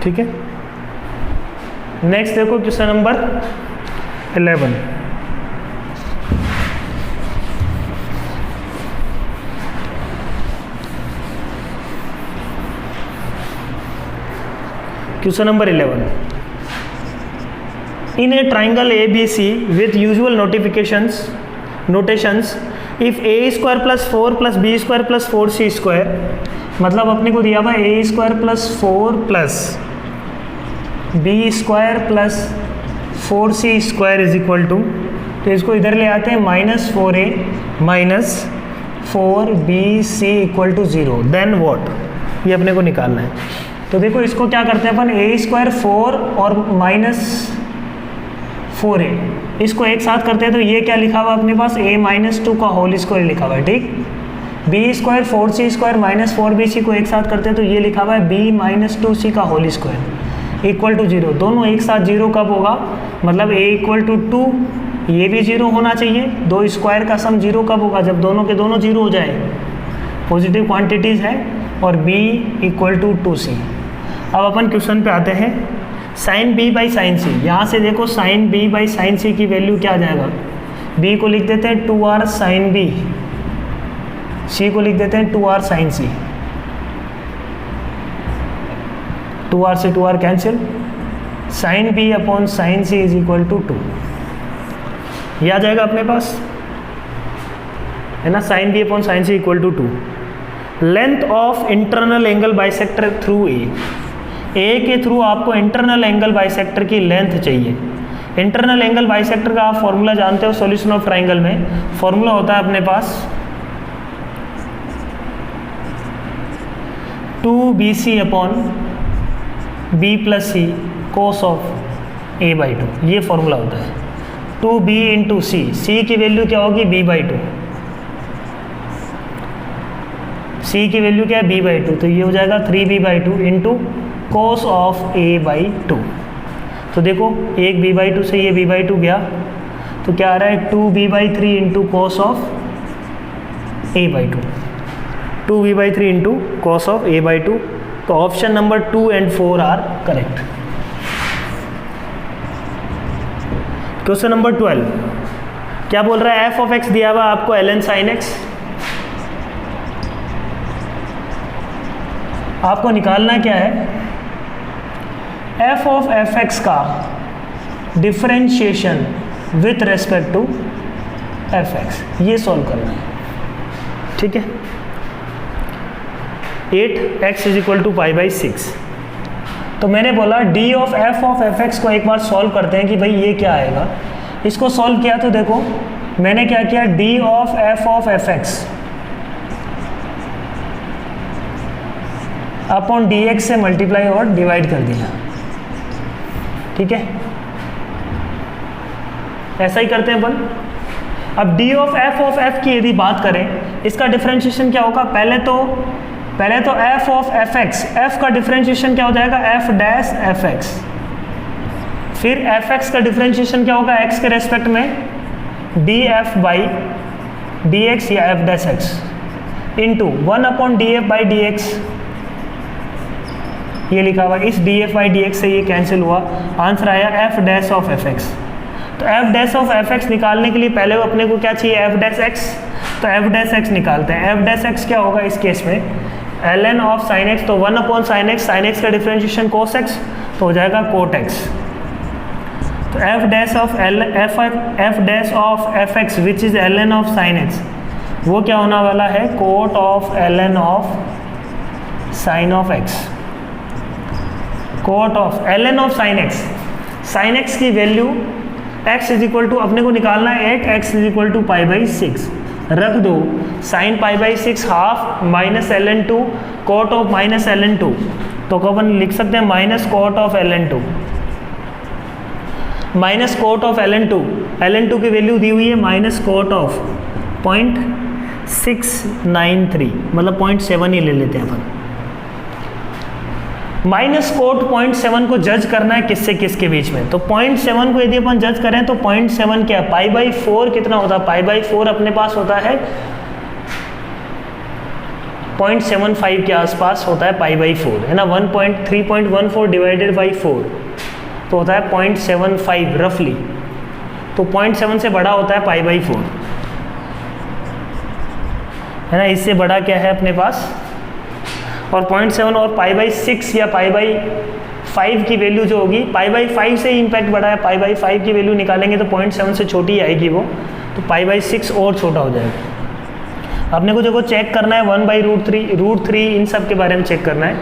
ठीक है, नेक्स्ट देखो question number 11। Question number 11, in A triangle ABC with usual notations if a square plus 4 plus b square plus 4c square, मतलब अपने को दिया हुआ a square plus 4 plus B square plus 4c square is equal to, तो इसको इधर ले आते हैं -4a minus 4bc equal to 0, then what, ये अपने को निकालना है। तो देखो इसको क्या करते हैं अपन, a स्क्वायर 4 और -4a, इसको एक साथ करते हैं, तो ये क्या लिखा हुआ अपने पास, a-2 का होल स्क्वायर लिखा हुआ है, ठीक। B square 4c square minus 4bc को एक साथ करते हैं, तो ये लिखा हुआ है b-2c का होल स्क्वायर इक्वल टू 0। दोनों एक साथ 0 कब होगा, मतलब a इक्वल टू 2, ये भी 0 होना चाहिए। दो स्क्वायर का सम 0 कब होगा, जब दोनों के दोनों 0 हो जाए, पॉजिटिव क्वांटिटीज़ है, और b इक्वल टू 2c। अब अपन क्वेश्चन पे आते हैं, sine b by sine c, यहाँ से देखो sine b by sine c की वैल्यू क्या आ जाएगा, b को लिख देते हैं 2r साइन b, c को लिख देते हैं 2r साइन c, 2r से 2r cancel, sine b upon sine c is equal to 2, ये आ जाएगा अपने पास, है ना, sine b upon sine c equal to 2। Length of internal angle bisector through A के थ्रू आपको इंटरनल एंगल बाइसेक्टर की लेंथ चाहिए। इंटरनल एंगल बाइसेक्टर का आप फॉर्मूला जानते हो, सॉल्यूशन ऑफ ट्राइंगल में फॉर्मूला होता है अपने पास 2bc upon b plus C cos of a/2, ये फॉर्मूला होता है। 2b इंटू सी, सी की वैल्यू क्या होगी, b/2, सी की वैल्यू क्या है, b/2, तो ये हो जाएगा 3b/2 into cos of a/2। तो देखो एक b/2 से ये b/2 गया, तो क्या आ रहा है 2b/3 into cos of a/2, 2b/3 into cos of a/2। तो option number 2 and 4 are correct. Question number 12, क्या बोल रहा है, f ऑफ x दिया हुआ आपको ln sin x, आपको निकालना क्या है, f ऑफ fx का differentiation with respect to fx, ये सॉल्व करना है, ठीक है। 8x इज इक्वल टू π/6, तो मैंने बोला d of f of fx को एक बार सॉल्व करते हैं कि भाई ये क्या आएगा। इसको सॉल्व किया तो देखो मैंने क्या किया, D of f x upon d x से मल्टीप्लाई और डिवाइड कर दिया। ठीक है, ऐसा ही करते हैं अपन। अब डी ऑफ एफ की यदि बात करें, इसका डिफरेंशिएशन क्या होगा, पहले तो f of f x, f का डिफरेंशिएशन क्या हो जाएगा, एफ डैश एफ एक्स, फिर एफ एक्स का डिफरेंशिएशन क्या होगा एक्स के रेस्पेक्ट में, d f by D x या f dash x into 1 upon d f by D x, ये लिखा हुआ। इस d f by D x से ये कैंसिल हुआ, आंसर आया f dash of f x. तो f dash of f x निकालने के लिए पहले वो अपने को क्या चाहिए, एफ डैश एक्स। तो एफ डैश एक्स निकालते हैं। एफ डैश एक्स क्या होगा इस केस में, ln ऑफ साइन एक्स, तो 1 अपॉन साइन एक्स का डिफरेंशिएशन कोस एक्स, तो हो जाएगा कोट एक्स। तो f dash of f x which is ln of sine x, वो क्या होने वाला है, cot of ln of sine of x, cot of ln of sine x. Sine x की value x is equal to अपने को निकालना है 8x is equal to pi by 6, रख दो sine pi by 6 half minus ln2 cot of minus ln2, तो अपन लिख सकते हैं minus cot of ln2, minus cot of ln2 की वैल्यू दी हुई है माइनस कोट ऑफ 0.693, मतलब 0.7 ही ले लेते हैं अपन। माइनस कोट 0.7 को जज करना है किससे किसके बीच में, तो 0.7 को यदि अपन जज करें तो 0.7 क्या है, पाई बाई 4 कितना होता है, पाई बाई 4 अपने पास होता है 0.75 के आसपास होता है पाई बाई 4, है ना। 3.14 डिवाइडेड बाई 4 तो होता है 0.75 रफली, तो 0.7 से बड़ा होता है पाई बाई 4, है ना। इससे बड़ा क्या है अपने पास, और 0.7 और पाई बाई 6 या पाई बाई 5 की वैल्यू जो होगी, पाई बाई 5 से ही इम्पैक्ट बढ़ा है, पाई बाई 5 की वैल्यू निकालेंगे तो 0.7 से छोटी आएगी वो, तो पाई बाई 6 और छोटा हो जाएगा। अपने को जो चेक करना है 1/√3 इन सब के बारे में चेक करना है,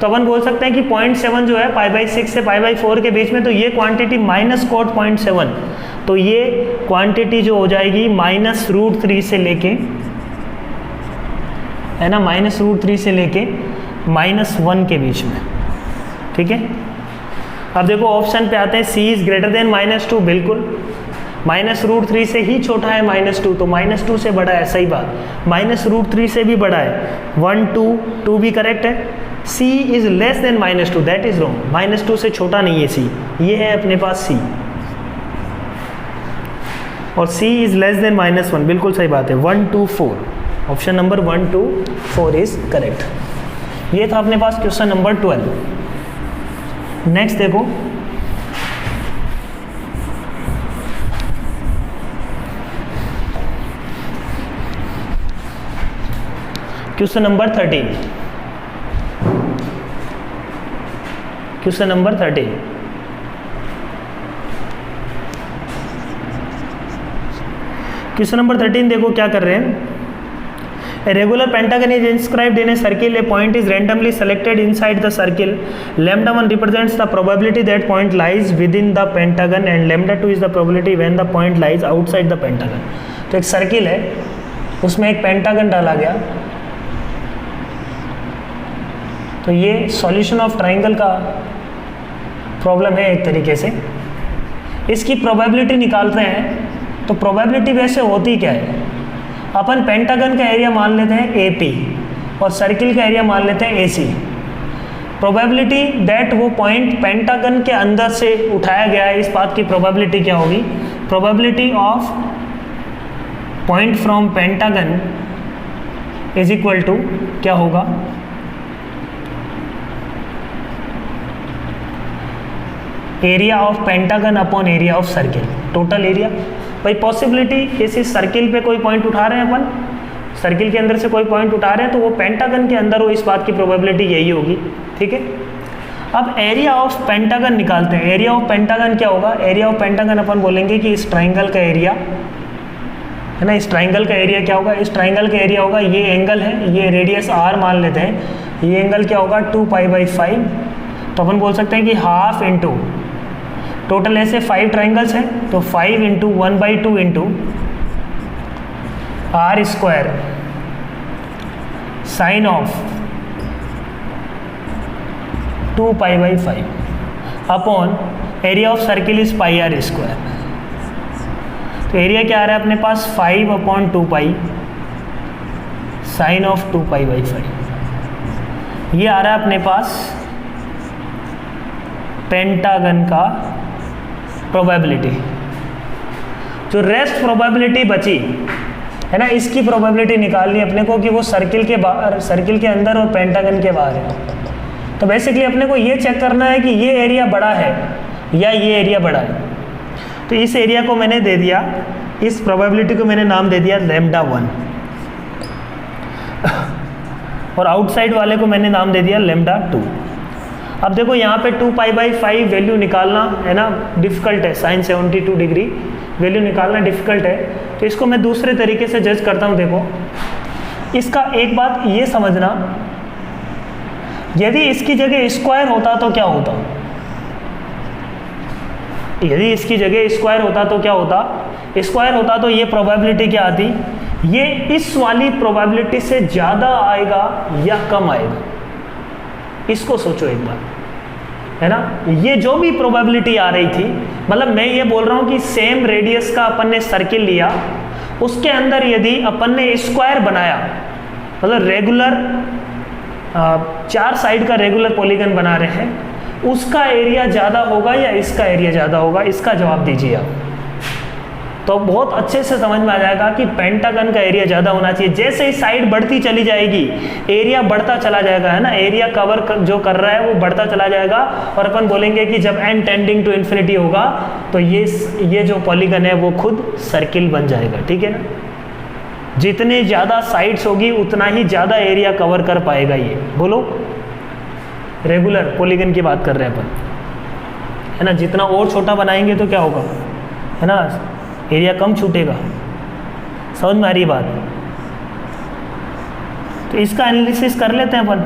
तो अपन बोल सकते हैं कि 0.7 जो है पाई बाई 6 से पाई बाई 4 के बीच में, तो ये क्वांटिटी माइनस कोट 0.7, तो ये क्वांटिटी जो हो जाएगी -√3 से लेके, है ना, -√3 से लेके -1 के बीच में। ठीक है, अब देखो ऑप्शन पे आते हैं, C इज ग्रेटर देन -2, बिल्कुल -√3 से ही छोटा है -2, तो -2 से बड़ा है, सही बात, -√3 से भी बड़ा है 1 2 भी करेक्ट है। C is less then -2, that is wrong, -2 से छोटा नहीं है C, ये है अपने पास C, और C इज लेस देन -1, बिल्कुल सही बात है, 1 2 4, ऑप्शन नंबर 1 2 4 इज करेक्ट। ये था अपने पास क्वेश्चन नंबर 12। नेक्स्ट देखो, question number 13, question number 13। Question number 13 देखो क्या कर रहे हैं, A regular pentagon is inscribed in a circle. A point is randomly selected inside the circle. Lambda 1 represents the probability that point lies within the pentagon, and lambda 2 is the probability when the point lies outside the pentagon. तो एक सर्किल है, उसमें एक पेंटागन डाला गया, तो ये सॉल्यूशन ऑफ ट्राइंगल का प्रॉब्लम है एक तरीके से। इसकी प्रोबेबिलिटी निकालते हैं, तो प्रोबेबिलिटी वैसे होती क्या है, अपन पेंटागन का एरिया मान लेते हैं AP और सर्किल का एरिया मान लेते हैं AC। प्रोबेबिलिटी दैट वो पॉइंट पेंटागन के अंदर से उठाया गया है, इस बात की प्रोबेबिलिटी क्या होगी, probability of point from pentagon is equal to क्या होगा, area of pentagon upon area of circle, total area. भाई पॉसिबिलिटी किसी सर्किल पे कोई पॉइंट उठा रहे हैं अपन, सर्किल के अंदर से कोई पॉइंट उठा रहे हैं, तो वो पेंटागन के अंदर हो, इस बात की प्रोबेबिलिटी यही होगी। ठीक है, अब एरिया ऑफ पेंटागन निकालते हैं। एरिया ऑफ पेंटागन क्या होगा, एरिया ऑफ पेंटागन अपन बोलेंगे कि इस ट्राइंगल का एरिया है ना, इस ट्राइंगल का एरिया क्या होगा, इस ट्राइंगल का एरिया होगा, ये एंगल है, ये रेडियस r मान लेते हैं, ये एंगल क्या होगा 2 पाई बाई 5, तो अपन बोल सकते हैं कि हाफ इंटू टोटल ऐसे 5 ट्राइंगल्स हैं, तो 5 into 1/2 into r square sine of 2π/5 upon area of circle is πr square. तो एरिया क्या आ रहा है अपने पास 5/2π साइन ऑफ 2π/5। ये आ रहा है अपने पास पेंटागन का प्रोबेबिलिटी। जो रेस्ट प्रोबेबिलिटी बची है ना, इसकी प्रोबेबिलिटी निकालनी अपने को कि वो सर्किल के बाहर, सर्किल के अंदर और पेंटागन के बाहर है। तो बेसिकली अपने को ये चेक करना है कि ये एरिया बड़ा है या ये एरिया बड़ा है। तो इस एरिया को मैंने दे दिया, इस प्रोबेबिलिटी को मैंने नाम दे दिया λ1 और आउटसाइड वाले को मैंने नाम दे दिया λ2। अब देखो यहाँ पे 2π/5 वैल्यू निकालना है ना डिफ़िकल्ट है, sin 72 डिग्री वैल्यू निकालना डिफ़िकल्ट है। तो इसको मैं दूसरे तरीके से जज करता हूँ। देखो इसका एक बात ये समझना, यदि इसकी जगह स्क्वायर होता तो क्या होता, यदि इसकी जगह स्क्वायर होता तो क्या होता, स्क्वायर होता तो ये प्रोबेबिलिटी क्या आती, ये इस वाली प्रोबेबिलिटी से ज़्यादा आएगा या कम आएगा, इसको सोचो एक बार, है ना। ये जो भी प्रोबेबिलिटी आ रही थी, मतलब मैं ये बोल रहा हूँ कि सेम रेडियस का अपन ने सर्किल लिया, उसके अंदर यदि अपन ने स्क्वायर बनाया, मतलब रेगुलर 4 साइड का रेगुलर पॉलीगन बना रहे हैं, उसका एरिया ज़्यादा होगा या इसका एरिया ज़्यादा होगा, इसका जवाब दीजिए आप। तो बहुत अच्छे से समझ में आ जाएगा कि पेंटागन का एरिया ज़्यादा होना चाहिए। जैसे ही साइड बढ़ती चली जाएगी एरिया बढ़ता चला जाएगा, है ना, एरिया कवर जो कर रहा है वो बढ़ता चला जाएगा। और अपन बोलेंगे कि जब n टेंडिंग टू इन्फिनिटी होगा तो ये जो पॉलीगन है वो खुद सर्किल बन जाएगा, ठीक है ना। जितने ज़्यादा साइड्स होगी उतना ही ज़्यादा एरिया कवर कर पाएगा ये। बोलो, रेगुलर पॉलीगन की बात कर रहे हैं अपन, है ना। जितना और छोटा बनाएंगे तो क्या होगा, है ना, एरिया कम छूटेगा। समझ में आ रही बात। तो इसका एनालिसिस कर लेते हैं अपन।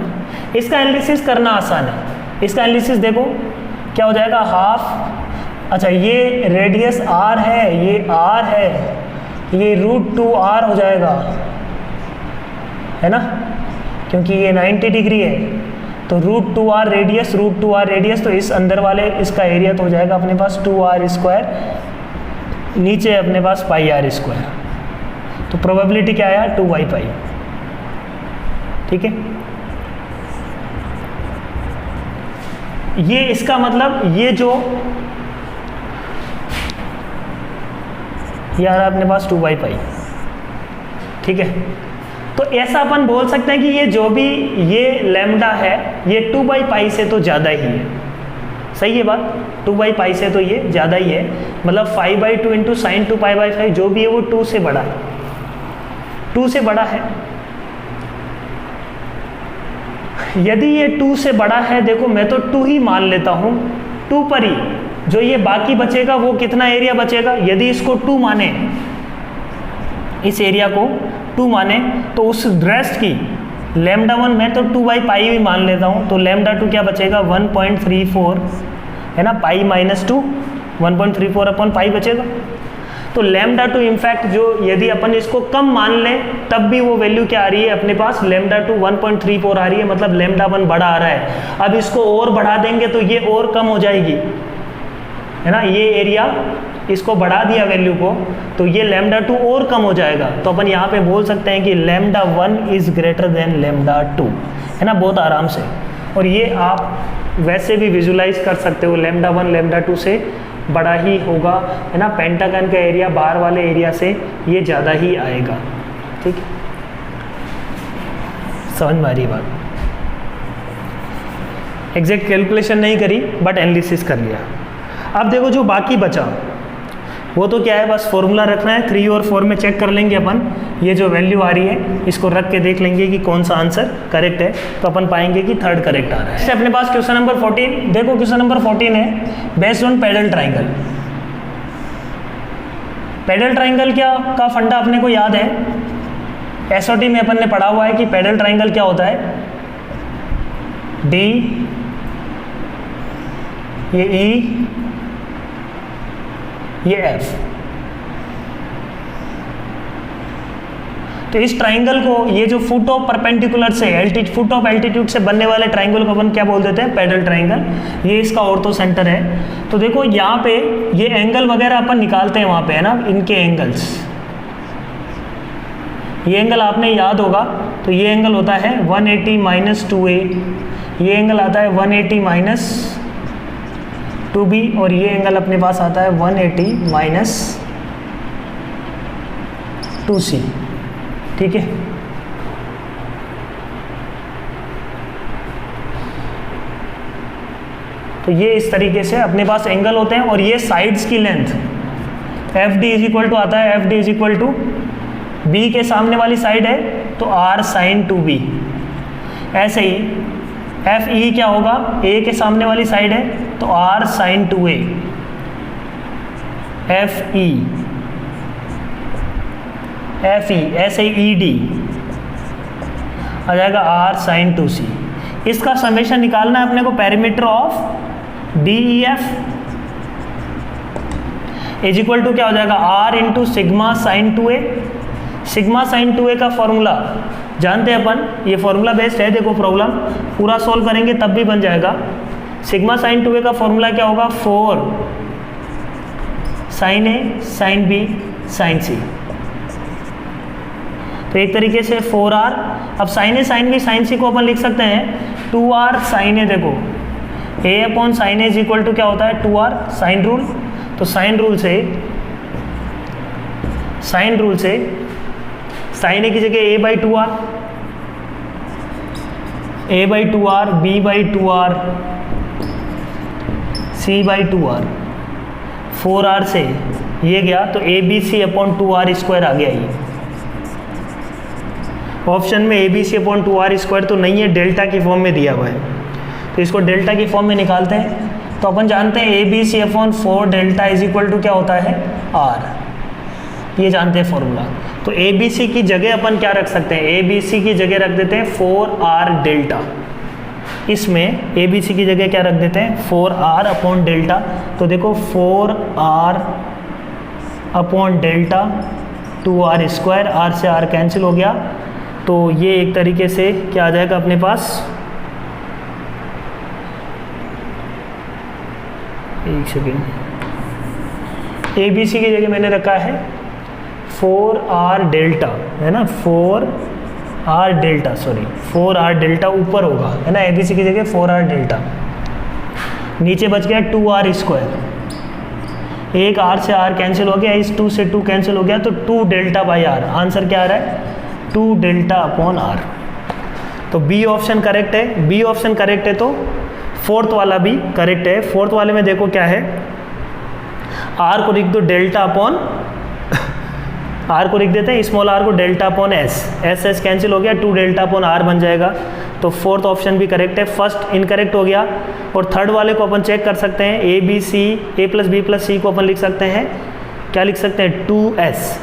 इसका एनालिसिस करना आसान है। इसका एनालिसिस देखो क्या हो जाएगा, हाफ, अच्छा ये रेडियस r है, ये r है, ये √2r हो जाएगा, है ना, क्योंकि ये 90 डिग्री है। तो √2r रेडियस, √2r रेडियस, तो इस अंदर वाले इसका एरिया तो हो जाएगा अपने पास 2r स्क्वायर, नीचे अपने पास πr स्क्वायर। तो प्रोबेबिलिटी क्या आया, 2/π, ठीक है। ये इसका मतलब ये जो ये आ रहा है अपने पास 2/π, ठीक है। तो ऐसा अपन बोल सकते हैं कि ये जो भी ये लैम्डा है ये 2/π से तो ज़्यादा ही है। सही है बात, 2/π से तो ये ज़्यादा ही है, मतलब 5/2 इंटू साइन 2π/5 जो भी है वो 2 से बड़ा है, 2 से बड़ा है। यदि ये 2 से बड़ा है, देखो मैं तो 2 ही मान लेता हूँ, 2 पर ही जो ये बाकी बचेगा वो कितना एरिया बचेगा, यदि इसको 2 माने, इस एरिया को 2 माने, तो उस रेस्ट की λ1 मैं तो 2/π भी मान लेता हूँ, तो λ2 क्या बचेगा 1.34, है ना, π - 2 1.34 अपन π बचेगा। तो λ2 इनफैक्ट जो यदि अपन इसको कम मान लें तब भी वो वैल्यू क्या आ रही है अपने पास, λ2 1.34 आ रही है, मतलब λ1 बड़ा आ रहा है। अब इसको और बढ़ा देंगे तो ये और कम हो जाएगी, है ना, ये एरिया इसको बढ़ा दिया वैल्यू को तो ये λ2 और कम हो जाएगा। तो अपन यहाँ पे बोल सकते हैं कि λ1 इज ग्रेटर देन λ2, है ना, बहुत आराम से। और ये आप वैसे भी विजुलाइज कर सकते हो, λ1 λ2 से बड़ा ही होगा, है ना, पेंटागन का एरिया बाहर वाले एरिया से ये ज़्यादा ही आएगा, ठीक है। समझ में आ रही बात। एग्जैक्ट कैलकुलेशन नहीं करी बट एनालिसिस कर लिया। अब देखो जो बाकी बचा वो तो क्या है, बस फॉर्मूला रखना है, 3 और 4 में चेक कर लेंगे अपन, ये जो वैल्यू आ रही है इसको रख के देख लेंगे कि कौन सा आंसर करेक्ट है, तो अपन पाएंगे कि 3rd करेक्ट आ रहा है। इससे अपने पास क्वेश्चन नंबर 14, देखो क्वेश्चन नंबर 14 है based on pedal triangle. Pedal triangle क्या का फंडा अपने को याद है, एसओटी में अपन ने पढ़ा हुआ है कि पैडल ट्राइंगल क्या होता है, डी, ये ई ये एफ। तो इस ट्राइंगल को, ये जो फुट ऑफ परपेंडिकुलर से फुट ऑफ एल्टीट्यूड से बनने वाले ट्राइंगल को अपन क्या बोल देते हैं, पैरेलल ट्राइंगल। ये इसका ऑर्थो सेंटर है। तो देखो यहाँ पे ये एंगल वगैरह अपन निकालते हैं वहाँ पे, है ना, इनके एंगल्स। ये एंगल आपने याद होगा, तो ये एंगल होता है 180 माइनस 2a, ये एंगल आता है 180 माइनस 2b, और ये एंगल अपने पास आता है 180 माइनस 2c। ठीक है, तो ये इस तरीके से अपने पास एंगल होते हैं। और ये साइड्स की length F D is equal to आता है, F D is equal to B के सामने वाली साइड है तो आर साइन 2b। ऐसे ही एफ ई क्या होगा, ए के सामने वाली साइड है तो are sign 2a। F E ऐसे ही ई डी आ जाएगा आर साइन 2c। इसका समेशन निकालना है अपने को perimeter of D E F is equal to क्या हो जाएगा, R into sigma sine 2a। Sigma sine 2a का फॉर्मूला जानते हैं अपन, ये फॉर्मूला बेस्ड है। देखो प्रॉब्लम पूरा सॉल्व करेंगे तब भी बन जाएगा। सिग्मा साइन 2a का फॉर्मूला क्या होगा, 4 sign a sine B sign सी। तो एक तरीके से 4r, अब sign a sine B sign सी को अपन लिख सकते हैं 2r साइन ए। देखो a upon sine a is equal to क्या होता है, 2r साइन रूल। तो साइन रूल से साइन ए की जगह a by 2r, a by 2r, b by 2r, c by 2r। 4r से ये गया तो a B C upon 2r square आ गया। ये ऑप्शन में a B C upon 2r square तो नहीं है, डेल्टा की फॉर्म में दिया हुआ है, तो इसको डेल्टा की फॉर्म में निकालते हैं। तो अपन जानते हैं A B C upon 4 delta is equal to क्या होता है, r। ये जानते हैं फॉर्मूला। तो ए बी सी की जगह अपन क्या रख सकते हैं, ए बी सी की जगह रख देते हैं 4r डेल्टा। इसमें ए बी सी की जगह क्या रख देते हैं, 4r अपॉन डेल्टा। तो देखो 4r upon delta 2r square, r से r कैंसिल हो गया। तो ये एक तरीके से क्या आ जाएगा अपने पास, एक सेकेंड, ए बी सी की जगह मैंने रखा है 4r डेल्टा, है ना, 4r delta, sorry 4r delta ऊपर होगा, है ना, ए बी सी की जगह 4r डेल्टा। नीचे बच गया 2r स्क्वायर, एक r से r कैंसिल हो गया, इस 2 से 2 कैंसिल हो गया, तो 2 डेल्टा बाई r। आंसर क्या आ रहा है, 2 डेल्टा अपॉन r। तो बी ऑप्शन करेक्ट है। बी ऑप्शन करेक्ट है तो फोर्थ वाला भी करेक्ट है। फोर्थ वाले में देखो क्या है, r को लिख दो डेल्टा अपॉन, r को लिख देते हैं स्मॉल r को डेल्टा अपॉन s कैंसिल हो गया, 2 डेल्टा अपॉन r बन जाएगा। तो फोर्थ ऑप्शन भी करेक्ट है। फर्स्ट इनकरेक्ट हो गया। और थर्ड वाले को अपन चेक कर सकते हैं, A B c, a plus b plus c को अपन लिख सकते हैं, क्या लिख सकते हैं, 2s।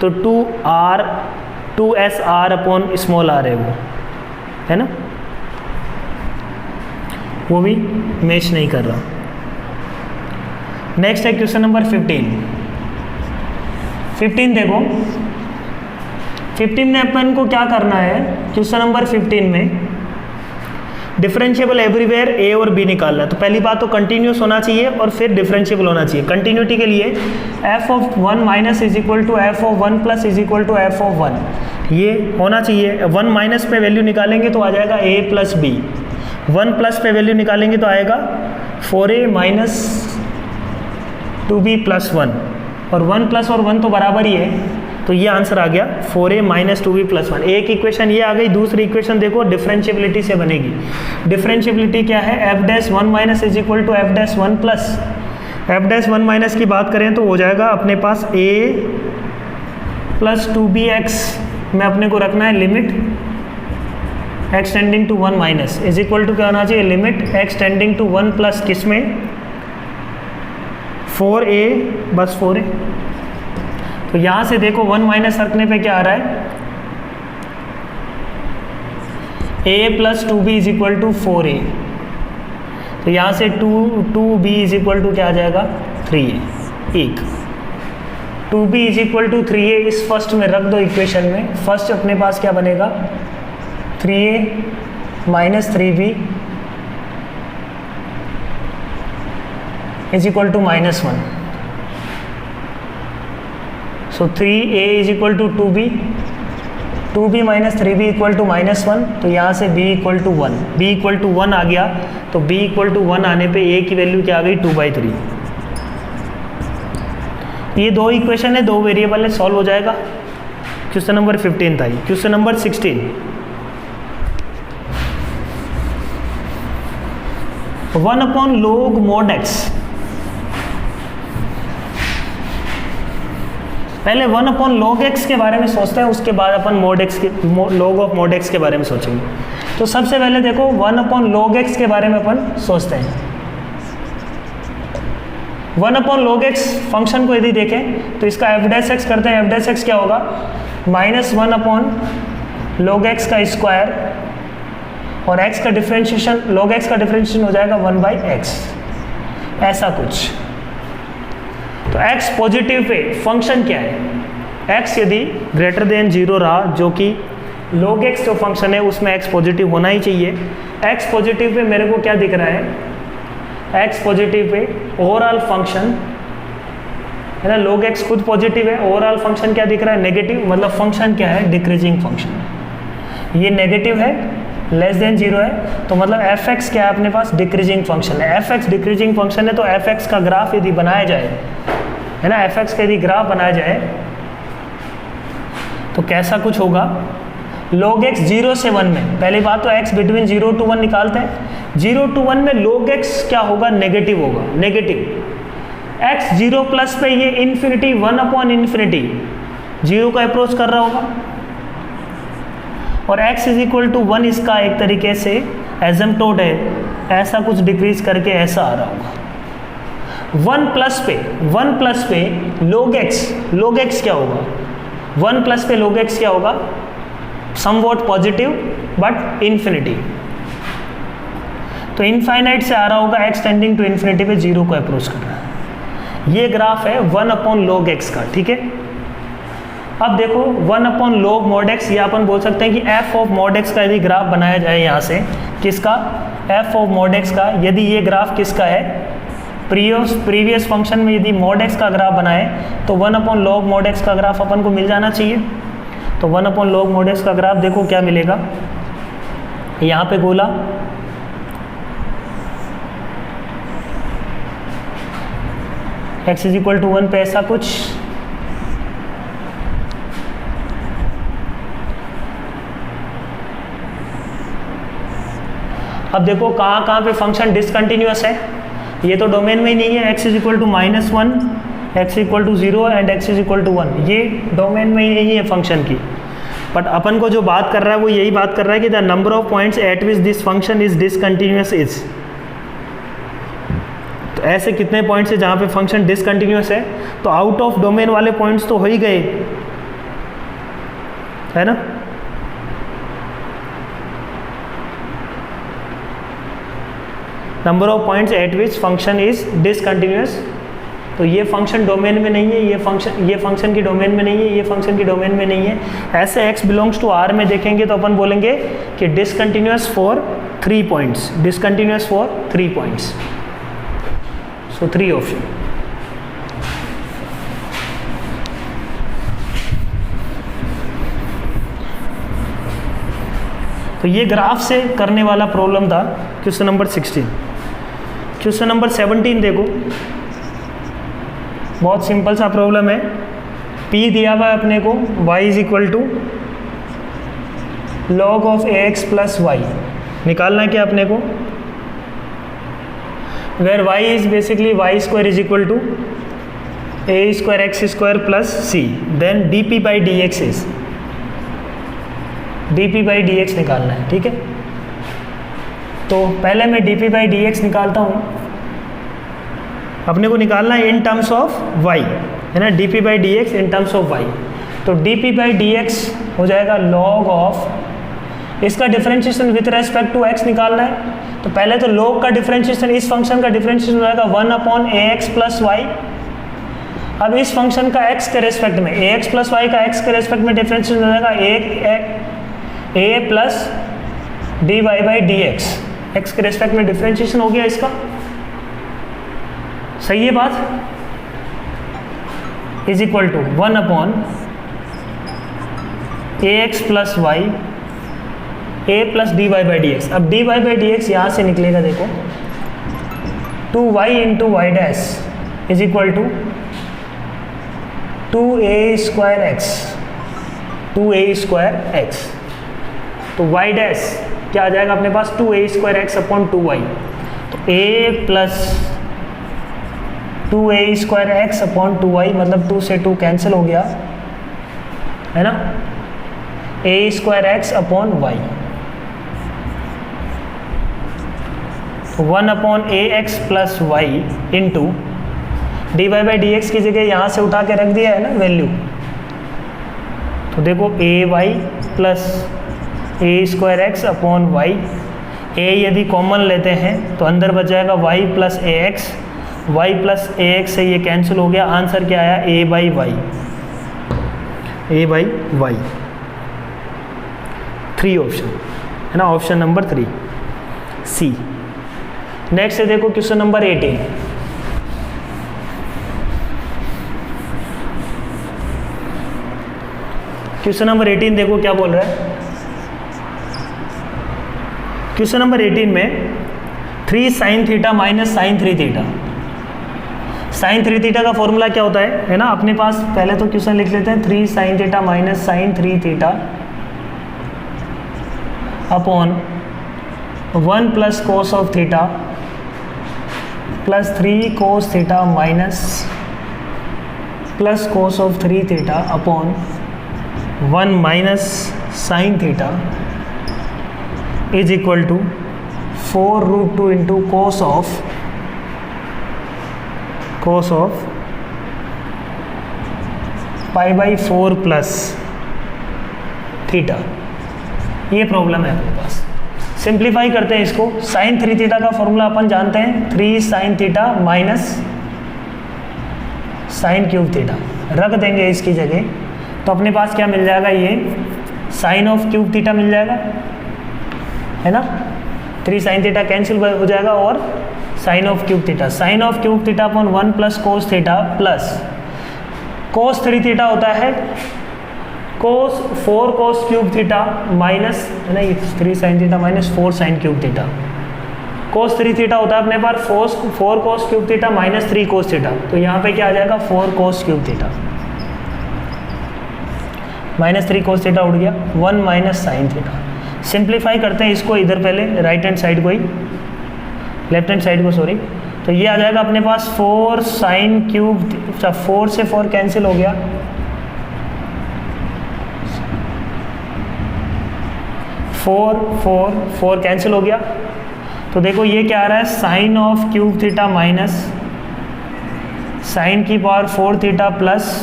तो 2s r upon small r है वो, है ना, वो भी मैच नहीं कर रहा। नेक्स्ट है क्वेश्चन नंबर 15 देखो 15 में अपन को क्या करना है, क्वेश्चन नंबर 15 में डिफरेंशिएबल एवरीवेयर ए और बी निकालना है। तो पहली बात तो कंटिन्यूस होना चाहिए और फिर डिफरेंशिएबल होना चाहिए। कंटिन्यूटी के लिए F of 1 minus is equal to F of 1 plus is equal to F of 1, ये होना चाहिए। 1 माइनस पे वैल्यू निकालेंगे तो आ जाएगा a प्लस बी, 1 प्लस पे वैल्यू निकालेंगे तो आएगा 4a माइनस 2b प्लस 1, और 1 प्लस और 1 तो बराबर ही है, तो ये आंसर आ गया 4a माइनस 2b प्लस 1। एक इक्वेशन ये आ गई। दूसरी इक्वेशन देखो डिफरेंशिएबिलिटी से बनेगी। डिफरेंशिएबिलिटी क्या है, F dash 1 minus is equal to F dash 1 plus. F dash 1 minus की बात करें तो हो जाएगा अपने पास a प्लस 2bx में अपने को रखना है limit x tending to 1 minus is equal to क्या होना चाहिए, limit x tending to 1 plus किस में, 4a बस 4a। तो यहाँ से देखो 1 माइनस रखने पे क्या आ रहा है, a plus 2b is equal to 4a। तो यहाँ से 2b इज इक्वल टू क्या आ जाएगा, 3a। 1। 2b is equal to 3a इस फर्स्ट में रख दो इक्वेशन में। फर्स्ट अपने पास क्या बनेगा 3a minus 3b is equal to -1। So 3a is equal to 2b, 2b minus 3b equal to -1। तो यहाँ से b equal to 1, b equal to 1 आ गया। तो b इक्वल टू 1 आने पे a की वैल्यू क्या आ गई 2/3। ये दो इक्वेशन है, दो वेरिएबल है, सॉल्व हो जाएगा। क्वेश्चन नंबर 15 था। Question number 16, 1 log mod x। पहले 1 log x के बारे में सोचते हैं, उसके बाद अपन mod x के log of mod x के बारे में सोचेंगे। तो सबसे पहले देखो 1 log x के बारे में अपन सोचते हैं। 1 log x फंक्शन को यदि देखें तो इसका f डैश x करते हैं। f डैश x क्या होगा -1 log x का स्क्वायर, और x का डिफरेंशिएशन log x का डिफरेंशिएशन हो जाएगा 1/x, ऐसा कुछ। तो x पॉजिटिव पे फंक्शन क्या है, x यदि ग्रेटर देन 0 रहा, जो कि log x जो फंक्शन है उसमें x पॉजिटिव होना ही चाहिए। x पॉजिटिव पे मेरे को क्या दिख रहा है, x positive pay overall function है ना, log x खुद पॉजिटिव है, ओवरऑल फंक्शन क्या दिख रहा है नेगेटिव, मतलब फंक्शन क्या है डिक्रीजिंग फंक्शन। ये नेगेटिव है, लेस देन 0 है, तो मतलब f(x) क्या है अपने पास डिक्रीजिंग फंक्शन है। f(x) डिक्रीजिंग फंक्शन है, तो f(x) का ग्राफ यदि बनाया जाए है ना, f(x) का यदि ग्राफ बनाया जाए तो कैसा कुछ होगा, log x 0 से 1 में, पहली बात तो x बिटवीन 0 to 1 निकालते हैं। 0 to 1 में log x क्या होगा नेगेटिव होगा, नेगेटिव। x 0 प्लस पे ये इन्फिनिटी 1/∞ 0 को अप्रोच कर रहा होगा, और x इज इक्वल टू 1 इसका एक तरीके से एजम्प्टोड है, ऐसा कुछ डिक्रीज करके ऐसा आ रहा होगा। 1 प्लस पे log x क्या होगा, 1 प्लस पे log x क्या होगा समवॉट पॉजिटिव बट इन्फिनिटी, तो इनफाइनाइट से आ रहा होगा, x टेंडिंग टू इन्फिनिटी पे 0 को अप्रोच कर रहा है। ये ग्राफ है 1 log x का, ठीक है। अब देखो 1 log mod x, ये अपन बोल सकते हैं कि f ऑफ mod x का यदि ग्राफ बनाया जाए यहाँ से, किसका f ऑफ mod x का, यदि ये ग्राफ किसका है प्रीवियस फंक्शन में यदि mod x का ग्राफ बनाए तो 1 log mod x का ग्राफ अपन को मिल जाना चाहिए। तो 1 log mod x का ग्राफ देखो क्या मिलेगा, यहाँ पे गोला x इज इक्वल टू 1 पे ऐसा कुछ, अब देखो कहाँ पे फंक्शन डिसकंटिन्यूअस है, ये तो डोमेन में ही नहीं है, x is equal to -1, x equal to 0 and x is equal to 1, ये डोमेन में ही नहीं है फंक्शन की। बट अपन को जो बात कर रहा है वो यही बात कर रहा है कि the number of points at which this function is discontinuous is, तो ऐसे कितने पॉइंट्स है जहाँ पे फंक्शन डिसकंटिन्यूअस है, तो आउट ऑफ डोमेन वाले पॉइंट्स तो हो ही गए, है ना। Number of points at which function is discontinuous, तो ये फंक्शन डोमेन में नहीं है, ये फंक्शन की डोमेन में नहीं है, ये फंक्शन की डोमेन में नहीं है। ऐसे x बिलोंग्स टू r में देखेंगे तो अपन बोलेंगे कि discontinuous for 3 points, discontinuous for 3 points. So 3 option. तो ये ग्राफ से करने वाला प्रॉब्लम था क्वेश्चन नंबर 16। क्वेश्चन नंबर 17 देखो, बहुत सिंपल सा प्रॉब्लम है। P दिया हुआ है अपने को, y is equal to log of ax plus y, निकालना है क्या अपने को, where y is basically y square is equal to a square x square plus c, then dp by dx is dp by dx निकालना है, ठीक है। तो पहले मैं dp बाई dx निकालता हूँ, अपने को निकालना है इन टर्म्स ऑफ y, है ना, dp by dx in terms of y। तो dp बाई dx हो जाएगा log ऑफ, इसका differentiation with respect to x निकालना है, तो पहले तो log का डिफरेंशिएशन, इस फंक्शन का डिफरेंशिएशन हो जाएगा 1/ax प्लस वाई, अब इस फंक्शन का x के रेस्पेक्ट में ax प्लस वाई का x के रेस्पेक्ट में डिफरेंशिएशन हो जाएगा a plus d y by D x, x के रेस्पेक्ट में डिफरेंशिएशन हो गया इसका। सही है बात? Is equal to 1 upon A x plus y a plus d y by D x. अब d y by D x यहाँ से निकलेगा, देखो 2y into y dash is equal to 2a square x, 2a square x. तो y डैश क्या आ जाएगा अपने पास, 2a square x upon 2y। तो a plus 2a square x upon 2y, मतलब 2 से 2 कैंसिल हो गया, है ना, a square x upon y। तो 1 upon A x plus y into D y by D x की जगह यहाँ से उठा के रख दिया है ना वैल्यू। तो देखो a y plus a square x upon y, a यदि कॉमन लेते हैं तो अंदर बच जाएगा y plus a x, y plus a x से ये कैंसिल हो गया। आंसर क्या आया, a by y, a by y. 3 option है ना, ऑप्शन नंबर 3 सी। नेक्स्ट है देखो क्वेश्चन नंबर 18। क्वेश्चन नंबर 18 देखो क्या बोल रहा है। क्वेश्चन नंबर 18 में 3 sine theta minus sine 3 theta. Sine 3 theta का फॉर्मूला क्या होता है ना, अपने पास पहले तो क्वेश्चन लिख लेते हैं। 3 sine theta minus sine 3 theta upon 1 plus cos of theta plus 3 cos theta minus plus cos of 3 theta upon 1 minus sine theta is equal to 4 root 2 into cos of pi by 4 plus theta. ये प्रॉब्लम है अपने पास। सिंप्लीफाई करते हैं इसको। साइन 3 थीटा का फॉर्मूला अपन जानते हैं, 3 sine theta minus sine cube theta रख देंगे इसकी जगह, तो अपने पास क्या मिल जाएगा, ये साइन ऑफ क्यूब थीटा मिल जाएगा, है ना। 3 साइन थीटा कैंसिल हो जाएगा और sine of cube theta, sine of cube theta upon 1 plus cos theta plus cos 3 theta होता है cos 4 cos cube theta minus, है ना, ये 3 sine theta minus 4 sine cube theta. Cos 3 theta होता है अपने पास 4 cos cube theta minus 3 cos theta. तो यहाँ पे क्या आ जाएगा, 4 cos cube theta minus 3 cos theta उड़ गया, 1 माइनस साइन थीटा। सिंप्लीफाई करते हैं इसको इधर पहले, राइट हैंड साइड को ही, लेफ्ट हैंड साइड को सॉरी। तो ये आ जाएगा अपने पास 4 साइन क्यूब, 4 से 4 कैंसिल हो गया, 4 कैंसिल हो गया। तो देखो ये क्या आ रहा है, sine of cube theta minus sine की power 4 theta plus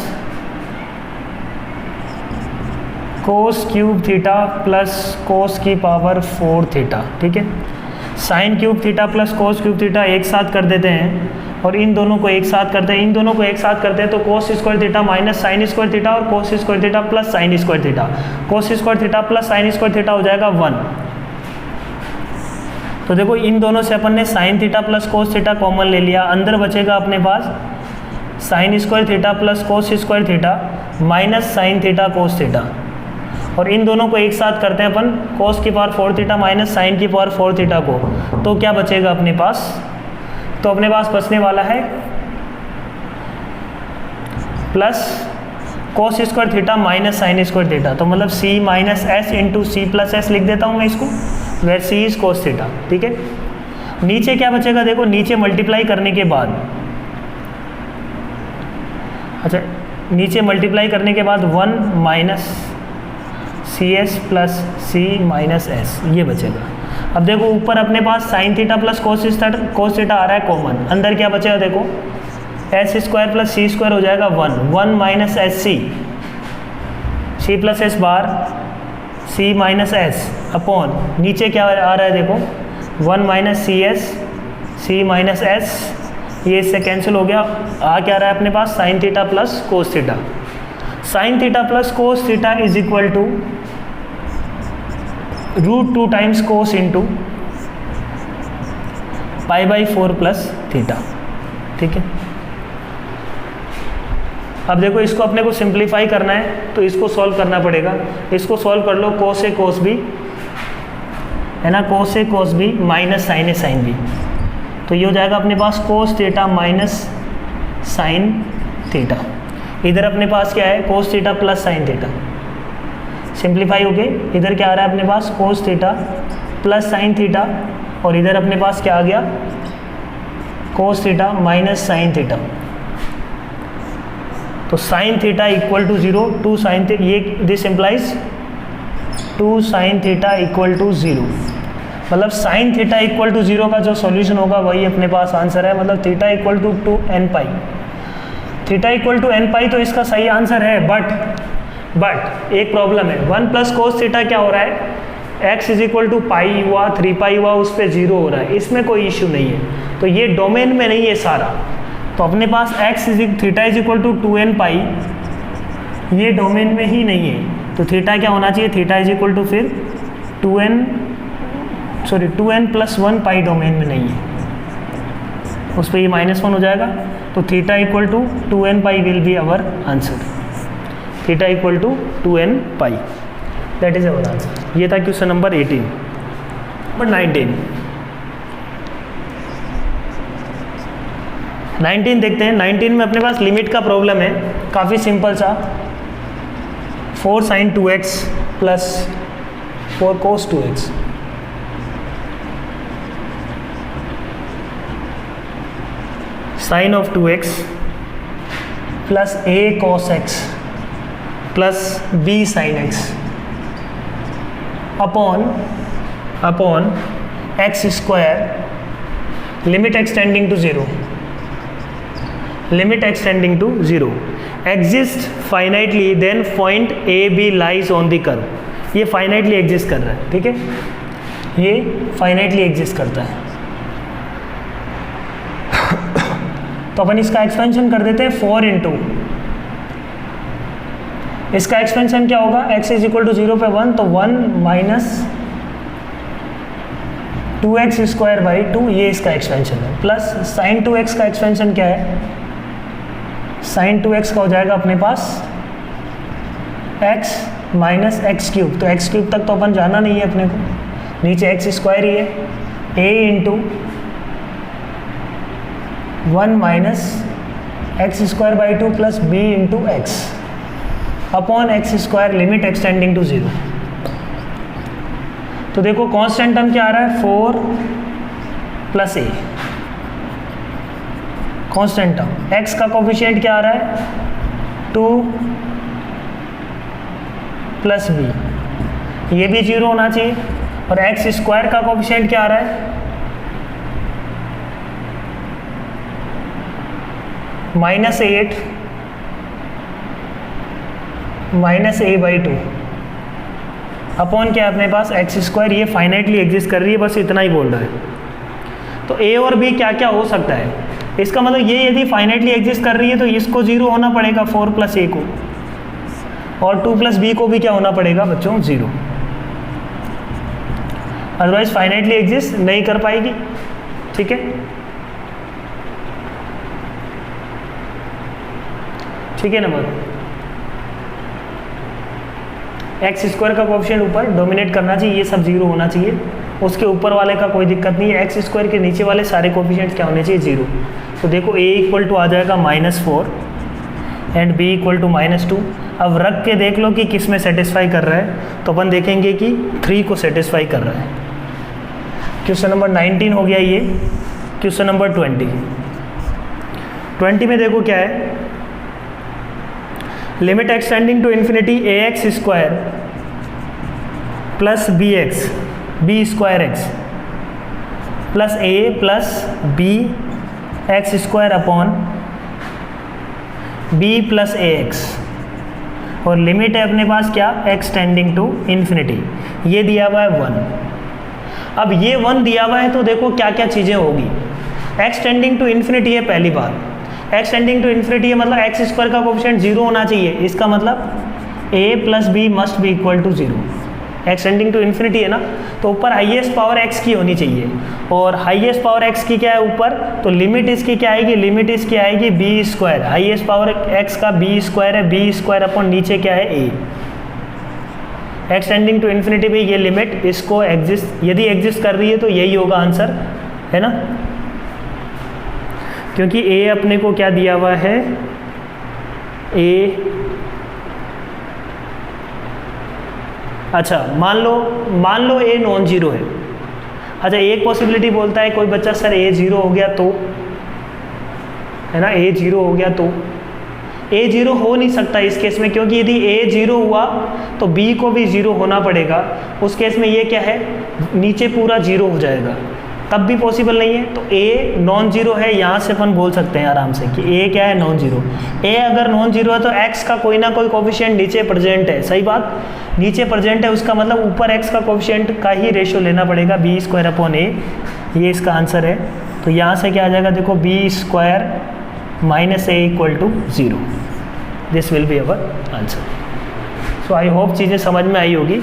cos cube theta plus cos की पावर 4 थीटा। ठीक है, sine cube theta plus cos cube theta एक साथ कर देते हैं और इन दोनों को एक साथ करते हैं, इन दोनों को एक साथ करते हैं तो cos square theta minus sine square theta और cos square theta plus sine square theta, cos square theta plus sine square theta हो जाएगा 1। तो देखो इन दोनों से अपन ने sine theta plus cos theta common ले लिया, अंदर बचेगा अपने पास sine square theta plus cos square theta minus sine theta cos theta, और इन दोनों को एक साथ करते हैं अपन, कोस की पावर 4 थीटा माइनस साइन की पावर 4 थीटा को, तो क्या बचेगा अपने पास, तो अपने पास बचने वाला है plus cos square theta minus sine square theta. तो मतलब c minus s into c plus s लिख देता हूँ मैं इसको, where c is cos theta. ठीक है, नीचे क्या बचेगा, देखो नीचे मल्टीप्लाई करने के बाद, अच्छा नीचे मल्टीप्लाई करने के बाद 1 minus c s plus c minus s ये बचेगा। अब देखो ऊपर अपने पास sine theta plus cos theta आ रहा है कॉमन, अंदर क्या बचेगा देखो s square plus c square हो जाएगा 1 minus s c plus s बार सी माइनस एस अपॉन नीचे क्या आ रहा है देखो 1 minus c s c minus s ये इससे कैंसिल हो गया। आ क्या रहा है अपने पास, sine theta plus cos theta. Sine theta plus cos theta is equal to √2 times cos into π/4 plus theta. ठीक है, अब देखो इसको अपने को सिंप्लीफाई करना है तो इसको सॉल्व करना पड़ेगा। इसको सॉल्व कर लो, कोस ए कोस बी है ना, cos a cos b minus sine a sine b, तो ये हो जाएगा अपने पास cos theta minus sine theta. इधर अपने पास क्या है, cos theta plus sine theta, simplify हो गए। इधर क्या आ रहा है अपने पास, cos theta plus sine theta, और इधर अपने पास क्या आ गया, cos theta minus sine theta. तो sine theta equal to 0, 2 sine theta, ये this implies 2 sine theta equal to 0, मतलब साइन थीटा इक्वल टू 0 का जो सॉल्यूशन होगा वही अपने पास आंसर है, मतलब theta equal to 2n pi. Theta equal to n pi तो इसका सही आंसर है, बट एक प्रॉब्लम है, 1 प्लस कोस थीटा क्या हो रहा है, x इज इक्वल टू पाई हुआ, 3 पाई हुआ, उस पर 0 हो रहा है, इसमें कोई इश्यू नहीं है। तो ये डोमेन में नहीं है सारा, तो अपने पास theta is equal to 2n pi, ये डोमेन में ही नहीं है, तो थीटा क्या होना चाहिए, थीटा इज इक्वल टू फिर 2n प्लस 1 पाई डोमेन में नहीं है, उस पर ये -1 हो जाएगा। तो theta equal to 2n pi will be our answer, theta equal to 2n pi, that is our answer. ये था क्वेश्चन नंबर 18। नंबर 19 देखते हैं। 19 में अपने पास लिमिट का प्रॉब्लम है, काफ़ी सिंपल सा, 4 sin 2x plus 4 cos 2x, sine of 2x plus a cos x plus b sin x upon x square, limit x tending to 0, limit x tending to 0 exist finitely, then point A B lies on the curve. ये फाइनाइटली एग्जिस्ट कर रहा है, ठीक है, ये फाइनाइटली एग्जिस्ट करता है। तो अपन इसका एक्सपेंशन कर देते हैं 4 इंटू, इसका एक्सपेंशन क्या होगा, x इज इक्वल टू 0 पे 1, तो 1 माइनस 2x स्क्वायर बाई 2, ये इसका एक्सपेंशन है, प्लस साइन 2x का एक्सपेंशन क्या है, साइन 2x का हो जाएगा अपने पास x माइनस एक्स क्यूब, तो x क्यूब तक तो अपन जाना नहीं है अपने को, नीचे x स्क्वायर ही है, a into 1 minus x square by 2 plus b into x upon x square, limit x tending to 0। तो देखो कांस्टेंट टर्म क्या आ रहा है, 4 plus a, constant term, x का कोफिशिएंट क्या आ रहा है, 2 प्लस b, ये भी 0 होना चाहिए, और x स्क्वायर का कोफिशिएंट क्या आ रहा है, -8 माइनस a बाई 2 अपॉन क्या है अपने पास एक्स स्क्वायर, ये फाइनाइटली एग्जिस्ट कर रही है, बस इतना ही बोल रहा है। तो a और b क्या क्या हो सकता है, इसका मतलब ये यदि फाइनाइटली एग्जिस्ट कर रही है तो इसको 0 होना पड़ेगा 4 प्लस a को, और 2 प्लस b को भी क्या होना पड़ेगा बच्चों 0, अदरवाइज फाइनाइटली एग्जिस्ट नहीं कर पाएगी। ठीक है, ठीक है नंबर, एक्स स्क्वायर का कोएफिशिएंट ऊपर डोमिनेट करना चाहिए, ये सब 0 होना चाहिए, उसके ऊपर वाले का कोई दिक्कत नहीं है, एक्स स्क्वायर के नीचे वाले सारे कोएफिशिएंट्स क्या होने चाहिए 0। तो देखो a इक्वल टू आ जाएगा -4 एंड b इक्वल टू -2। अब रख के देख लो कि किस में सेटिस्फाई कर रहा है, तो अपन देखेंगे कि 3 को सेटिस्फाई कर रहा है। क्वेश्चन नंबर 19 हो गया ये। क्वेश्चन नंबर 20 में देखो क्या है, limit x tending to infinity ax square plus b square x plus a plus b x square upon b plus ax, और लिमिट है अपने पास क्या, एक्सटेंडिंग टू इन्फिनिटी, ये दिया हुआ है 1। अब ये 1 दिया हुआ है तो देखो क्या क्या चीज़ें होगी, एक्स टेंडिंग टू इन्फिनिटी है पहली बात, एक्स टेंडिंग टू इन्फिनिटी है मतलब एक्स स्क्वायर का कोफिशिएंट 0 होना चाहिए, इसका मतलब a plus B must be equal to 0। X tending to infinity है ना, तो ऊपर हाईएस्ट पावर x की होनी चाहिए, और हाईएस्ट पावर x की क्या है ऊपर, तो लिमिट इसकी क्या आएगी, लिमिट इसकी आएगी B square, highest power x का बी स्क्वायर है, बी स्क्वायर अपन नीचे क्या है a। एक्स टेंडिंग टू इन्फिनिटी पे ये लिमिट इसको एग्जिस्ट, यदि एग्जिस्ट कर रही है तो यही होगा आंसर, है ना, क्योंकि a अपने को क्या दिया हुआ है, a, अच्छा मान लो a नॉन जीरो है। अच्छा एक पॉसिबिलिटी बोलता है कोई बच्चा सर a 0 हो गया तो, है ना, a 0 हो गया तो, a 0 हो नहीं सकता इस केस में, क्योंकि यदि a 0 हुआ तो b को भी 0 होना पड़ेगा, उस केस में ये क्या है, नीचे पूरा 0 हो जाएगा, तब भी पॉसिबल नहीं है। तो a नॉन जीरो है, यहाँ से अपन बोल सकते हैं आराम से कि a क्या है, नॉन जीरो। a अगर नॉन जीरो है तो x का कोई ना कोई कोफिशिएंट नीचे प्रेजेंट है, सही बात, नीचे प्रेजेंट है, उसका मतलब ऊपर x का कोफिशिएंट का ही रेशियो लेना पड़ेगा, बी स्क्वायर अपॉन a, ये इसका आंसर है। तो यहाँ से क्या आ जाएगा, देखो B square minus a equal to 0, this will be our answer. So I hope चीज़ें समझ में आई होगी।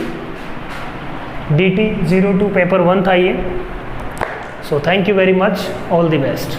DT 02 पेपर 1 था ये। So thank you very much, all the best.